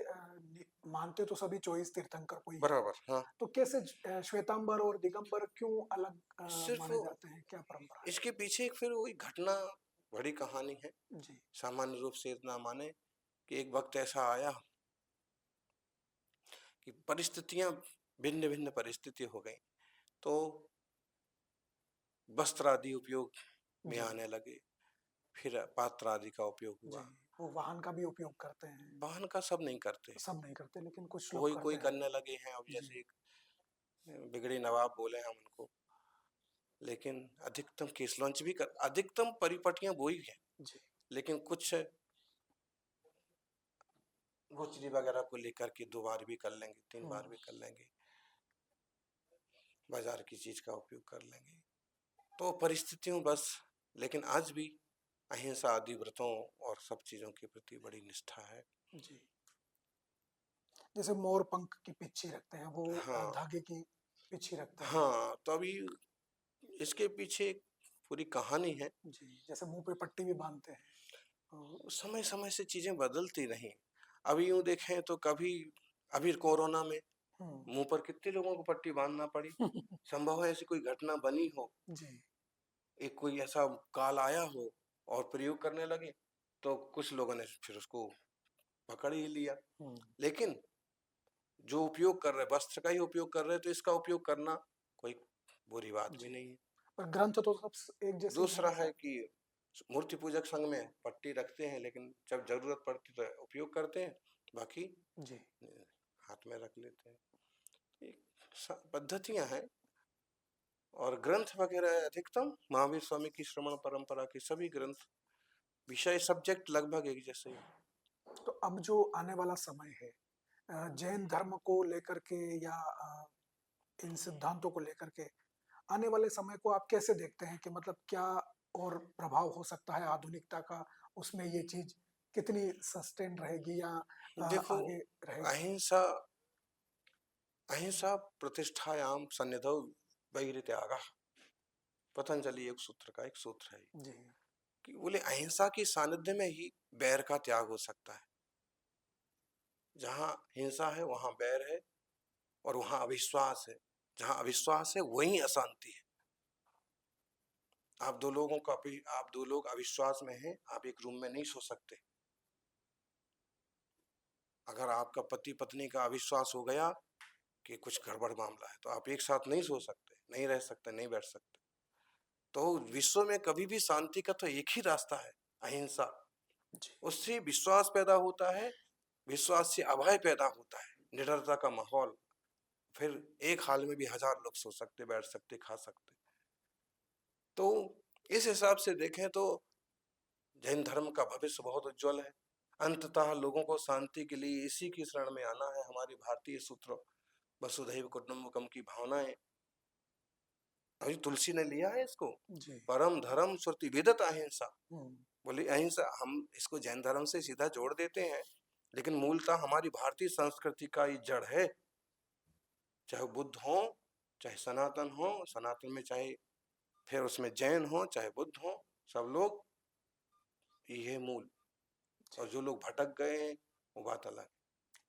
मानते तो सभी 24 तीर्थंकर को ही है, बराबर, हाँ। तो कैसे श्वेतांबर और दिगंबर क्यों अलग सिर्फ माने जाते हैं, क्या परंपरा है? इसके पीछे एक फिर वही घटना, बड़ी कहानी है। जी। सामान्य रूप से इतना माने कि एक वक्त ऐसा आया कि परिस्थितियां, भिन्न भिन्न परिस्थिति हो गई, तो वस्त्र आदि उपयोग में जी। आने लगे, फिर पात्र आदि का उपयोग जी, हुआ। वो वाहन का भी उपयोग करते हैं। वाहन का सब नहीं करते, सब नहीं करते लेकिन कुछ लोग कोई करते कोई हैं। करने लगे हैं। अब जी। जैसे एक बिगड़े नवाब बोले हम उनको, लेकिन अधिकतम केस लॉन्च भी कर, अधिकतम परिपटियां वो ही है। जी। लेकिन कुछ गुचरी वगैरह को लेकर के 2 बार भी कर लेंगे, 3 बार भी कर लेंगे, बाजार की चीज का उपयोग कर लेंगे, तो परिस्थितियों बस। लेकिन आज भी अहिंसा आदि व्रतों और सब चीजों के प्रति बड़ी निष्ठा है। जी। जैसे मोर पंख की पिच्छी रखते हैं, वो हाँ, धागे की पिच्छी रखते हैं। हाँ, तो अभी इसके पीछे एक पूरी कहानी है। जी, जैसे मुंह पे पट्टी भी बांधते हैं। समय समय से चीजें बदलती नहीं। अभी यूं देखें तो कभी, अभी कोरोना में हम्म। मुंह पर कितने लोगों को पट्टी बांधना पड़ी। संभव है ऐसी कोई घटना बनी हो, जी। एक कोई ऐसा काल आया हो और प्रयोग करने लगे, तो कुछ लोगों ने फिर उसको पकड़ ही लिया। हम्म। लेकिन जो उपयोग कर रहे, वस्त्र का ही उपयोग कर रहे हैं, तो इसका उपयोग करना कोई बुरी बात भी जी, नहीं है। पर ग्रंथ तो सब एक जैसे ही दूसरा हैं। है कि मूर्ति पूजक संघ में पट्टी रखते हैं, लेकिन जब जरूरत पड़ती तो उपयोग करते हैं, बाकी जी। हाथ में रख लेते हैं। एक पद्धतियां हैं। और ग्रंथ वगैरह अधिकतम महावीर स्वामी की श्रवण परंपरा के सभी ग्रंथ, विषय सब्जेक्ट लगभग एक जैसे ही। तो अब जो आने वाला समय है, जैन धर्म को लेकर के या इन सिद्धांतों को लेकर के आने वाले समय को आप कैसे देखते हैं कि मतलब क्या और प्रभाव हो सकता है आधुनिकता का, उसमें ये चीज कितनी सस्टेन रहेगी या देखो, आगे रहेगी? अहिंसा, अहिंसा प्रतिष्ठायाम सन्निधौ वैरित्यागः, पतंजलि योग सूत्र का एक सूत्र है जी। कि बोले अहिंसा की सानिध्य में ही बैर का त्याग हो सकता है। जहां हिंसा है वहां बैर है, और वहां अविश्वास है। जहां अविश्वास है वहीं अशांति है। आप दो लोग अविश्वास में हैं, आप एक रूम में नहीं सो सकते। अगर आपका पति पत्नी का अविश्वास हो गया कि कुछ गड़बड़ मामला है, तो आप एक साथ नहीं सो सकते, नहीं रह सकते, नहीं बैठ सकते। तो विश्व में कभी भी शांति का तो एक ही रास्ता है, अहिंसा। जी। उससे विश्वास पैदा होता है, विश्वास से अभय पैदा होता है, निडरता का माहौल। फिर एक हाल में भी 1000 लोग सो सकते, बैठ सकते, खा सकते। तो इस हिसाब से देखें तो जैन धर्म का भविष्य बहुत उज्जवल है। अंततः लोगों को शांति के लिए इसी की शरण में आना है। हमारी भारतीय सूत्र वसुधैव कुटुंबकम की भावनाएं, अभी तुलसी ने लिया है इसको, जी। परम धर्म श्रुति विदत अहिंसा। हम्म। बोले अहिंसा, हम इसको जैन धर्म से सीधा जोड़ देते हैं, लेकिन मूलतः हमारी भारतीय संस्कृति का ये जड़ है। चाहे बुद्ध हो, चाहे सनातन हो, सनातन में चाहे फिर उसमें जैन हो, चाहे बुद्ध हो, सब लोग ये मूल। और जो लोग भटक गए हैं वो बात अलग।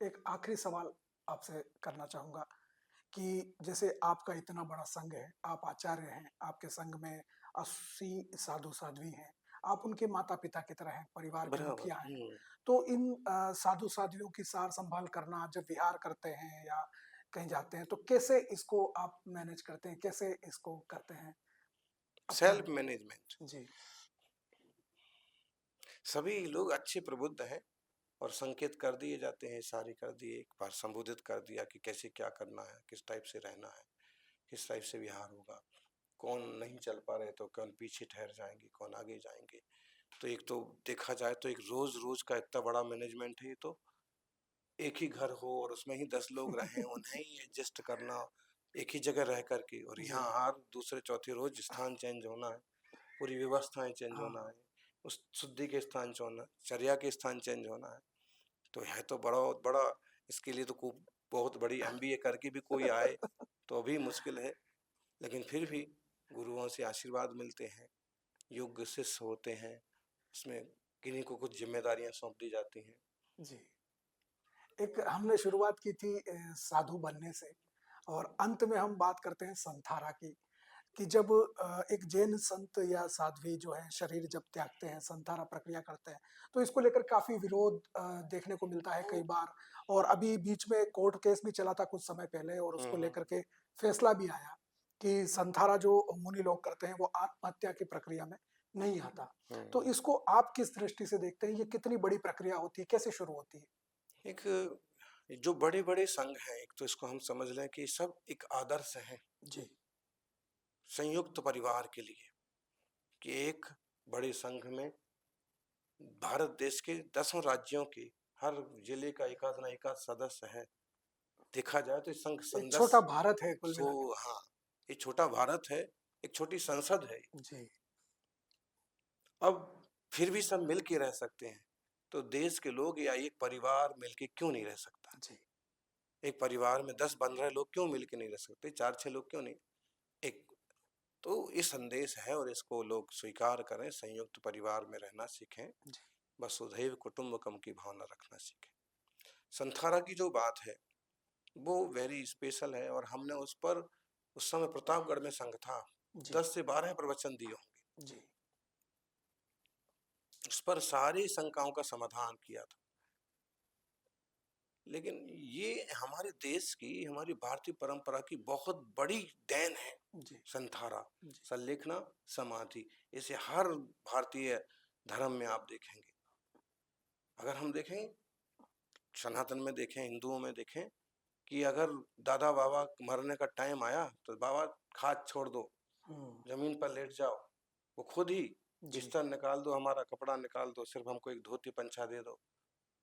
एक आखिरी सवाल आपसे करना चाहूंगा कि जैसे आपका इतना बड़ा संघ है, आप आचार्य हैं, आपके संघ में 80 साधु साध्वी हैं, आप उनके माता पिता की तरह हैं, परिवार के बराबर। मुखिया हैं। तो इन साधु साध्वियों की सार संभाल करना, जब विहार करते हैं या कहीं जाते हैं, तो कैसे इसको आप मैनेज करते हैं, कैसे इसको करते हैं अपना? Self management. जी। सभी लोग अच्छे प्रबुद्ध हैं और संकेत कर दिए जाते हैं, सारे कर दिए, एक बार संबोधित कर दिया कि कैसे क्या करना है, किस टाइप से रहना है, किस टाइप से विहार होगा, कौन नहीं चल पा रहे तो कौन पीछे ठहर जाएंगे, कौन आगे जाएंगे। तो एक तो देखा जाए तो एक रोज रोज का इतना बड़ा मैनेजमेंट है ये तो। एक ही घर हो और उसमें ही 10 लोग रहें, उन्हें ही एडजस्ट करना, एक ही जगह रह करके, और जी। यहाँ हर दूसरे चौथे रोज स्थान चेंज होना है, पूरी व्यवस्थाएं चेंज होना हाँ। है, उस शुद्धि के स्थान होना, चर्या के स्थान चेंज होना है। तो है तो बड़ा बड़ा। इसके लिए तो बहुत बड़ी एमबीए करके भी कोई आए तो भी मुश्किल है, लेकिन फिर भी गुरुओं से आशीर्वाद मिलते हैं। योग्य शिष्य होते हैं, उसमें किन्हीं को कुछ जिम्मेदारियां सौंप दी जाती हैं। जी। एक हमने शुरुआत की थी साधु बनने से और अंत में हम बात करते हैं संथारा की, कि जब एक जैन संत या साध्वी जो है शरीर जब त्यागते हैं, संथारा प्रक्रिया करते हैं, तो इसको लेकर काफ़ी विरोध देखने को मिलता है कई बार। और अभी बीच में कोर्ट केस भी चला था कुछ समय पहले और उसको हम्म। लेकर के फैसला भी आया कि संथारा जो मुनि लोग करते हैं वो आत्महत्या की प्रक्रिया में नहीं आता। तो हम्म। इसको आप किस दृष्टि से देखते हैं? ये कितनी बड़ी प्रक्रिया होती है? कैसे शुरू होती है? एक जो बड़े बड़े संघ हैं, एक तो इसको हम समझ लें कि सब एक आदर्श है जी, संयुक्त परिवार के लिए, कि एक बड़े संघ में भारत देश के 10 राज्यों के हर जिले का एकाध ना एकाध सदस्य है। देखा जाए तो इस संघ एक छोटा सदस्य भारत है कुल सो, मिला के। हाँ, ये छोटा भारत है, एक छोटी संसद है। जी, अब फिर भी सब मिल के रह सकते हैं, तो देश के लोग या एक परिवार मिल के क्यों नहीं रह सकता? जी, एक परिवार में 10-15 लोग क्यों मिल के नहीं रह सकते? 4-6 लोग क्यों नहीं? एक तो ये संदेश है और इसको लोग स्वीकार करें, संयुक्त परिवार में रहना सीखें, जी, वसुधैव कुटुंबकम की भावना रखना सीखें। संथारा की जो बात है वो वेरी स्पेशल है, और हमने उस पर, उस समय प्रतापगढ़ में संघ था, जी, 10 से 12 प्रवचन दिए होंगे, जी, उस पर सारी शंकाओं का समाधान किया था। लेकिन ये हमारे देश की, हमारी भारतीय परंपरा की बहुत बड़ी देन है। जी, संथारा, जी, संलेखना, समाधि, इसे हर भारतीय धर्म में आप देखेंगे। अगर हम देखें, सनातन में देखें, हिंदुओं में देखें, कि अगर दादा बाबा मरने का टाइम आया तो बाबा खाद छोड़ दो, हुँ, जमीन पर लेट जाओ, वो खुद ही जी, बिस्तर निकाल दो, हमारा कपड़ा निकाल दो, सिर्फ हमको एक धोती पंछा दे दो,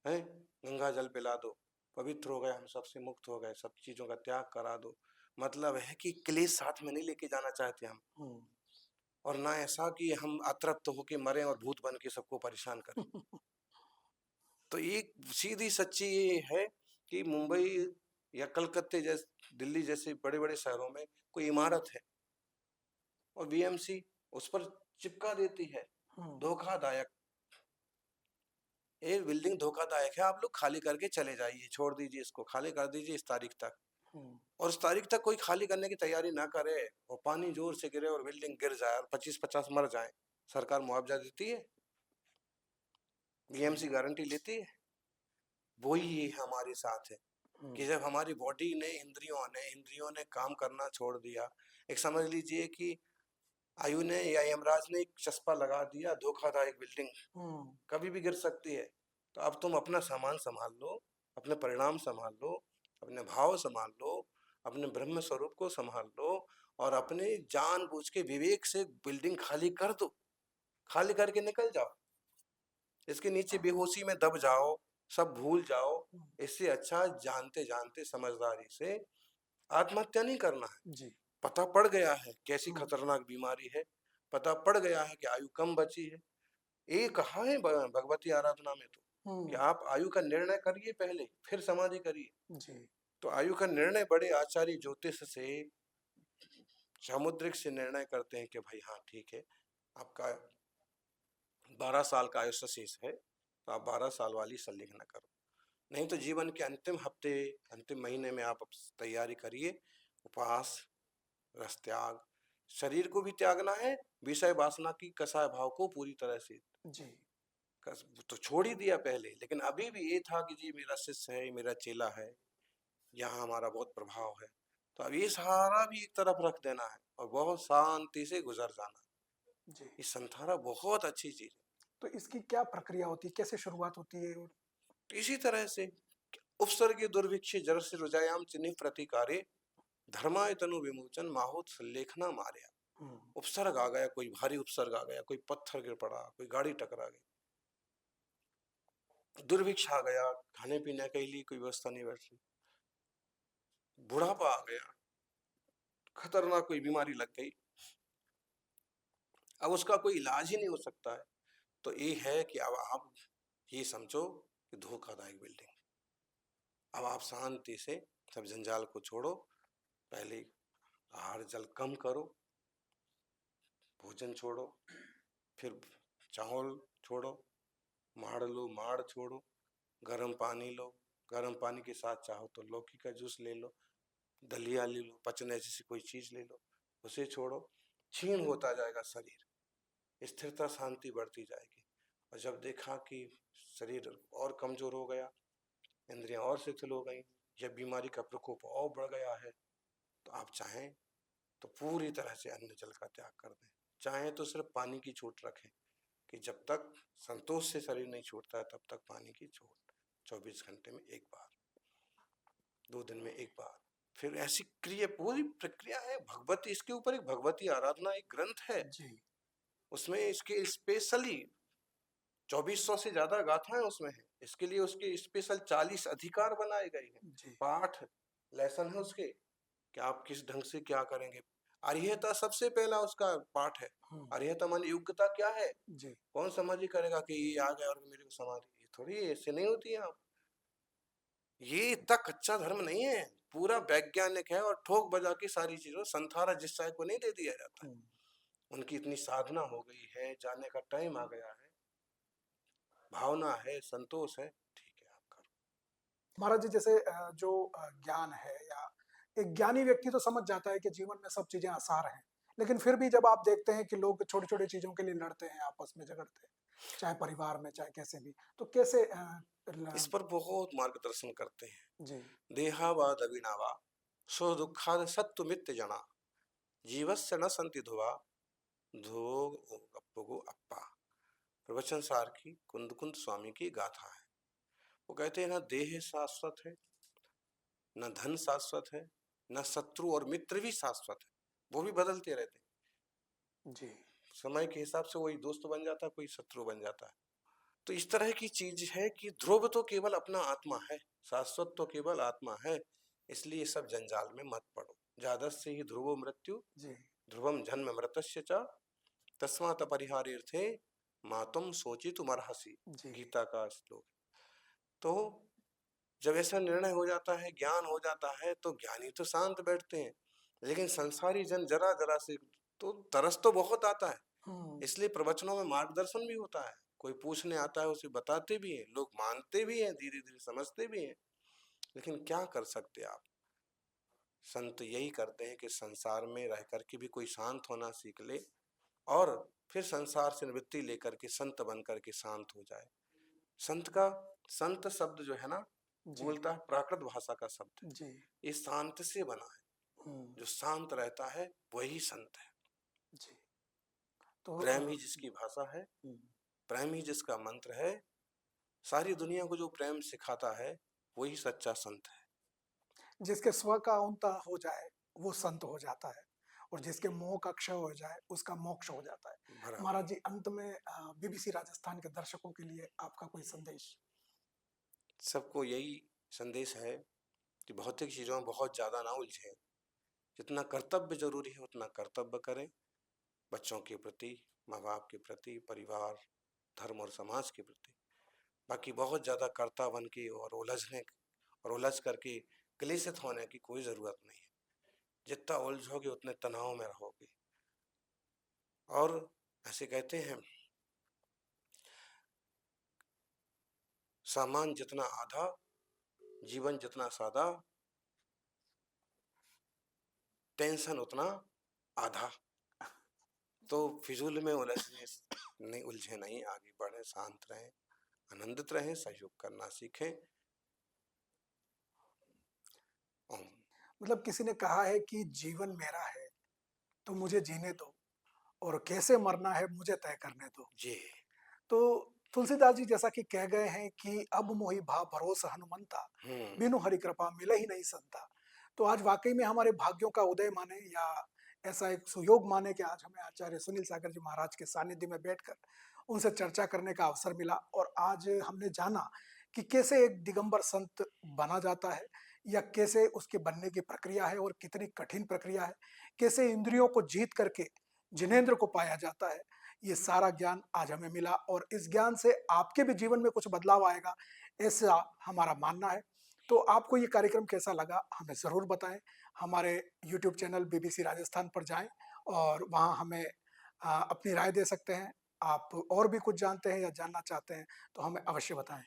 हैं, गंगा जल पिला दो, पवित्र हो गए, हम सबसे मुक्त हो गए, सब चीजों का त्याग करा दो। मतलब है कि क्लेश साथ में नहीं लेके जाना चाहते हम, हुँ, और ना ऐसा कि हम अतृप्त होके मरे और भूत बन के सबको परेशान करें। तो एक सीधी सच्ची ये है कि मुंबई या कलकत्ते जैसे, दिल्ली जैसे बड़े बड़े शहरों में कोई इमारत है और बीएमसी उस पर चिपका देती है, हुँ, धोखादायक, ये बिल्डिंग धोखादायक है, आप लोग खाली करके चले जाइए, छोड़ दीजिए, इसको खाली कर दीजिए इस तारीख तक। हुँ, और उस तारीख तक कोई खाली करने की तैयारी ना करे और पानी जोर से गिरे और बिल्डिंग गिर जाए और 25-50 मर जाए, सरकार मुआवजा देती है? सही बीएमसी बात। गारंटी लेती है? वही ये हमारे साथ है हुँ, कि जब हमारी बॉडी ने, इंद्रियों ने काम करना छोड़ दिया, एक समझ लीजिए कि आयु ने या यमराज ने एक चस्पा लगा दिया, धोखादायक बिल्डिंग हुँ, कभी भी गिर सकती है, तो अब तुम अपना सामान संभाल लो, अपने परिणाम संभाल लो, अपने भाव संभाल लो, अपने ब्रह्म स्वरूप को संभाल लो, और अपने जानबूझ के विवेक से बिल्डिंग खाली कर दो, खाली करके निकल जाओ, इसके नीचे बेहोशी में दब जाओ, सब भूल जाओ। हुँ, इससे अच्छा जानते जानते समझदारी से आत्महत्या नहीं करना है। जी, पता पड़ गया है कैसी हुँ, खतरनाक बीमारी है, पता पड़ गया है कि आयु कम बची है, ये कहा है भगवती आराधना में तो, कि हुँ, आप आयु का निर्णय करिए पहले, फिर समाधि करिए। जी, तो आयु का निर्णय बड़े आचार्य ज्योतिष से, सामुद्रिक से निर्णय करते हैं कि भाई हाँ ठीक है, आपका 12 साल का आयुष्य शेष है, तो आप 12 साल वाली संलेखना करो। नहीं तो जीवन के अंतिम हफ्ते, अंतिम महीने में आप तैयारी करिए, उपवास, रस त्याग, शरीर को भी त्यागना है, विषय वासना की कसाय भाव को पूरी तरह से जी, तो छोड़ ही दिया पहले, लेकिन अभी भी ये था कि जी मेरा शिष्य है, मेरा चेला है, यहाँ हमारा बहुत प्रभाव है, तो अब ये सारा भी एक तरफ रख देना है और बहुत शांति से गुजर जाना। जी। ये संथारा बहुत अच्छी चीज तो इसकी क्या प्रक्रिया होती है? कैसे शुरुआत होती है? और है। इसी तरह से उपसर्ग दुर्भिक्ष जर से रुजायाम चिन्ह प्रतिकारे धर्माय तनु विमोचन माहुत संलेखना मार्या। हुँ, उपसर्ग आ गया, कोई भारी उपसर्ग आ गया, कोई पत्थर गिर पड़ा, कोई गाड़ी टकरा गई, दुर्भिक्ष आ गया, खाने पीने के लिए कोई व्यवस्था नहीं बैठी, बुढ़ापा आ गया, खतरनाक कोई बीमारी लग गई, अब उसका कोई इलाज ही नहीं हो सकता है, तो ये है कि अब आप ये समझो कि धोखादायक बिल्डिंग, अब आप शांति से सब जंजाल को छोड़ो, पहले आहार जल कम करो, भोजन छोड़ो, फिर चावल छोड़ो, माड़ लो, माड़ छोड़ो, गर्म पानी लो, गर्म पानी के साथ चाहो तो लौकी का जूस ले लो, दलिया ले लो, पचने जैसी कोई चीज ले लो, उसे छोड़ो। क्षीण होता जाएगा शरीर, स्थिरता शांति बढ़ती जाएगी। और जब देखा कि शरीर और कमजोर हो गया, इंद्रियां और शिथिल हो गई, या बीमारी का प्रकोप और बढ़ गया है, तो आप चाहें तो पूरी तरह से अन्न जल का त्याग कर दें, चाहें तो सिर्फ पानी की छूट रखें कि जब तक संतोष से शरीर नहीं छूटता है तब तक पानी की छूट, 24 घंटे में एक बार, 2 दिन में एक बार। फिर ऐसी क्रिया, पूरी प्रक्रिया है भगवती, इसके ऊपर एक भगवती आराधना एक ग्रंथ है, जी। उसमें इसके स्पेशली 2400 से ज्यादा गाथाएं उसमें है, इसके लिए उसके स्पेशल 40 अधिकार बनाए गए हैं, जी। पाठ लेसन है उसके कि आप किस ढंग से क्या करेंगे। अर्हता सबसे पहला उसका पाठ है। हम्म। अर्हता मान योग्यता क्या है, जी। कौन समाधि करेगा कि ये आ गया और मेरे को समाधि, ये थोड़ी ऐसे नहीं होती है। आप ये इतना कच्चा धर्म नहीं है, पूरा वैज्ञानिक है, और ठोक बजा के सारी चीजों संथारा जिस चाय को नहीं दे दिया जाता है। उनकी इतनी साधना हो गई है, जाने का टाइम आ गया है, भावना है, संतोष है, ठीक है आप करो। महाराज जी, जैसे जो ज्ञान है, या एक ज्ञानी व्यक्ति तो समझ जाता है कि जीवन में सब चीजें आसार हैं, लेकिन फिर भी जब आप देखते हैं कि लोग छोटी छोटी चीजों के लिए लड़ते हैं, आपस में झगड़ते हैं, चाहे परिवार में चाहे कैसे भी, तो कैसे इस पर बहुत मार्गदर्शन करते हैं। जी। देहावाद अभिनावा सो दुखाद सत्व मित्य जना जीवस्य न संति धुआ धो अप्पगो अप्पा। प्रवचन सार की कुंद कुंद स्वामी की गाथा है। वो कहते हैं ना देह शाश्वत है, न धन शाश्वत है, न शत्रु और मित्र भी शाश्वत है, वो भी बदलते रहते हैं। जी। समय के हिसाब से वही दोस्त बन जाता है, कोई शत्रु बन जाता है। तो इस तरह की चीज है कि ध्रुव तो केवल अपना आत्मा है, शाश्वत तो केवल आत्मा है। इसलिए सब जंजाल में मत पड़ो। जादस से ही ध्रुवो मृत्यु जी। ध्रुवम जन्म मृतस्य च तस्मात् अपरिहार्यर्थे मातुम शोचितुम अर्हसि, जी। गीता का श्लोक। तो जब ऐसा निर्णय हो जाता है, ज्ञान हो जाता है, तो ज्ञानी तो शांत बैठते हैं, लेकिन संसारी जन जरा जरा से तो तरस तो बहुत आता है। हम्म। इसलिए प्रवचनों में मार्गदर्शन भी होता है, कोई पूछने आता है उसे बताते भी हैं, लोग मानते भी हैं, धीरे धीरे समझते भी हैं। लेकिन क्या कर सकते आप, संत यही करते हैं कि संसार में रह करके भी कोई शांत होना सीख ले, और फिर संसार से निवृत्ति लेकर के संत बन करके शांत हो जाए। संत का, संत शब्द जो है ना, जी। बोलता है प्राकृत भाषा का शब्द है, जी। ये शांत से बना है। हम्म। जो शांत रहता है वही संत है। जी। तो प्रेम ही जिसकी भाषा है, प्रेम ही जिसका मंत्र है, सारी दुनिया को जो प्रेम सिखाता है वही सच्चा संत है। जिसके स्व का अंत हो जाए वो संत हो जाता है, और जिसके मोह का क्षय हो जाए उसका मोक्ष हो जाता है। बराबर। महाराज जी, अंत में बीबीसी राजस्थान के दर्शकों के लिए आपका कोई संदेश? सबको यही संदेश है कि भौतिक चीजों में बहुत ज्यादा ना उलझे, जितना कर्तव्य जरूरी है उतना कर्तव्य करें, बच्चों के प्रति, माँ बाप के प्रति, परिवार, धर्म और समाज के प्रति। बाकी बहुत ज्यादा कर्ता बन के और उलझने और उलझ करके क्लेशित होने की कोई जरूरत नहीं है। जितना उलझोगे उतने तनाव में रहोगे। और ऐसे कहते हैं, सामान जितना आधा, जीवन जितना सादा, टेंशन उतना आधा। तो फिजूल में उलझने नहीं, उलझे नहीं, आगे बढ़े, शांत रहें, आनंदित रहें, सहयोग करना सीखें। ओम। मतलब किसी ने कहा है कि जीवन मेरा है तो मुझे जीने दो, और कैसे मरना है मुझे तय करने दो। जी। तो तुलसीदास जी जैसा कि कह गए हैं कि अब मोहि भा भरोसा हनुमंता, बिनु हरि कृपा मिले ही नहीं संता। तो आज वाकई में हमारे भाग्यों का उदय माने, या ऐसा एक सुयोग माने कि आज हमें आचार्य सुनील सागर जी महाराज के सानिध्य में बैठकर उनसे चर्चा करने का अवसर मिला, और आज हमने जाना कि कैसे एक दिगंबर संत बना जाता है, या कैसे उसके बनने की प्रक्रिया है और कितनी कठिन प्रक्रिया है, कैसे इंद्रियों को जीत करके जिनेंद्र को पाया जाता है। ये सारा ज्ञान आज हमें मिला, और इस ज्ञान से आपके भी जीवन में कुछ बदलाव आएगा, ऐसा हमारा मानना है। तो आपको ये कार्यक्रम कैसा लगा हमें ज़रूर बताएं। हमारे यूट्यूब चैनल बीबीसी राजस्थान पर जाएं, और वहां हमें अपनी राय दे सकते हैं। आप और भी कुछ जानते हैं या जानना चाहते हैं तो हमें अवश्य बताएँ।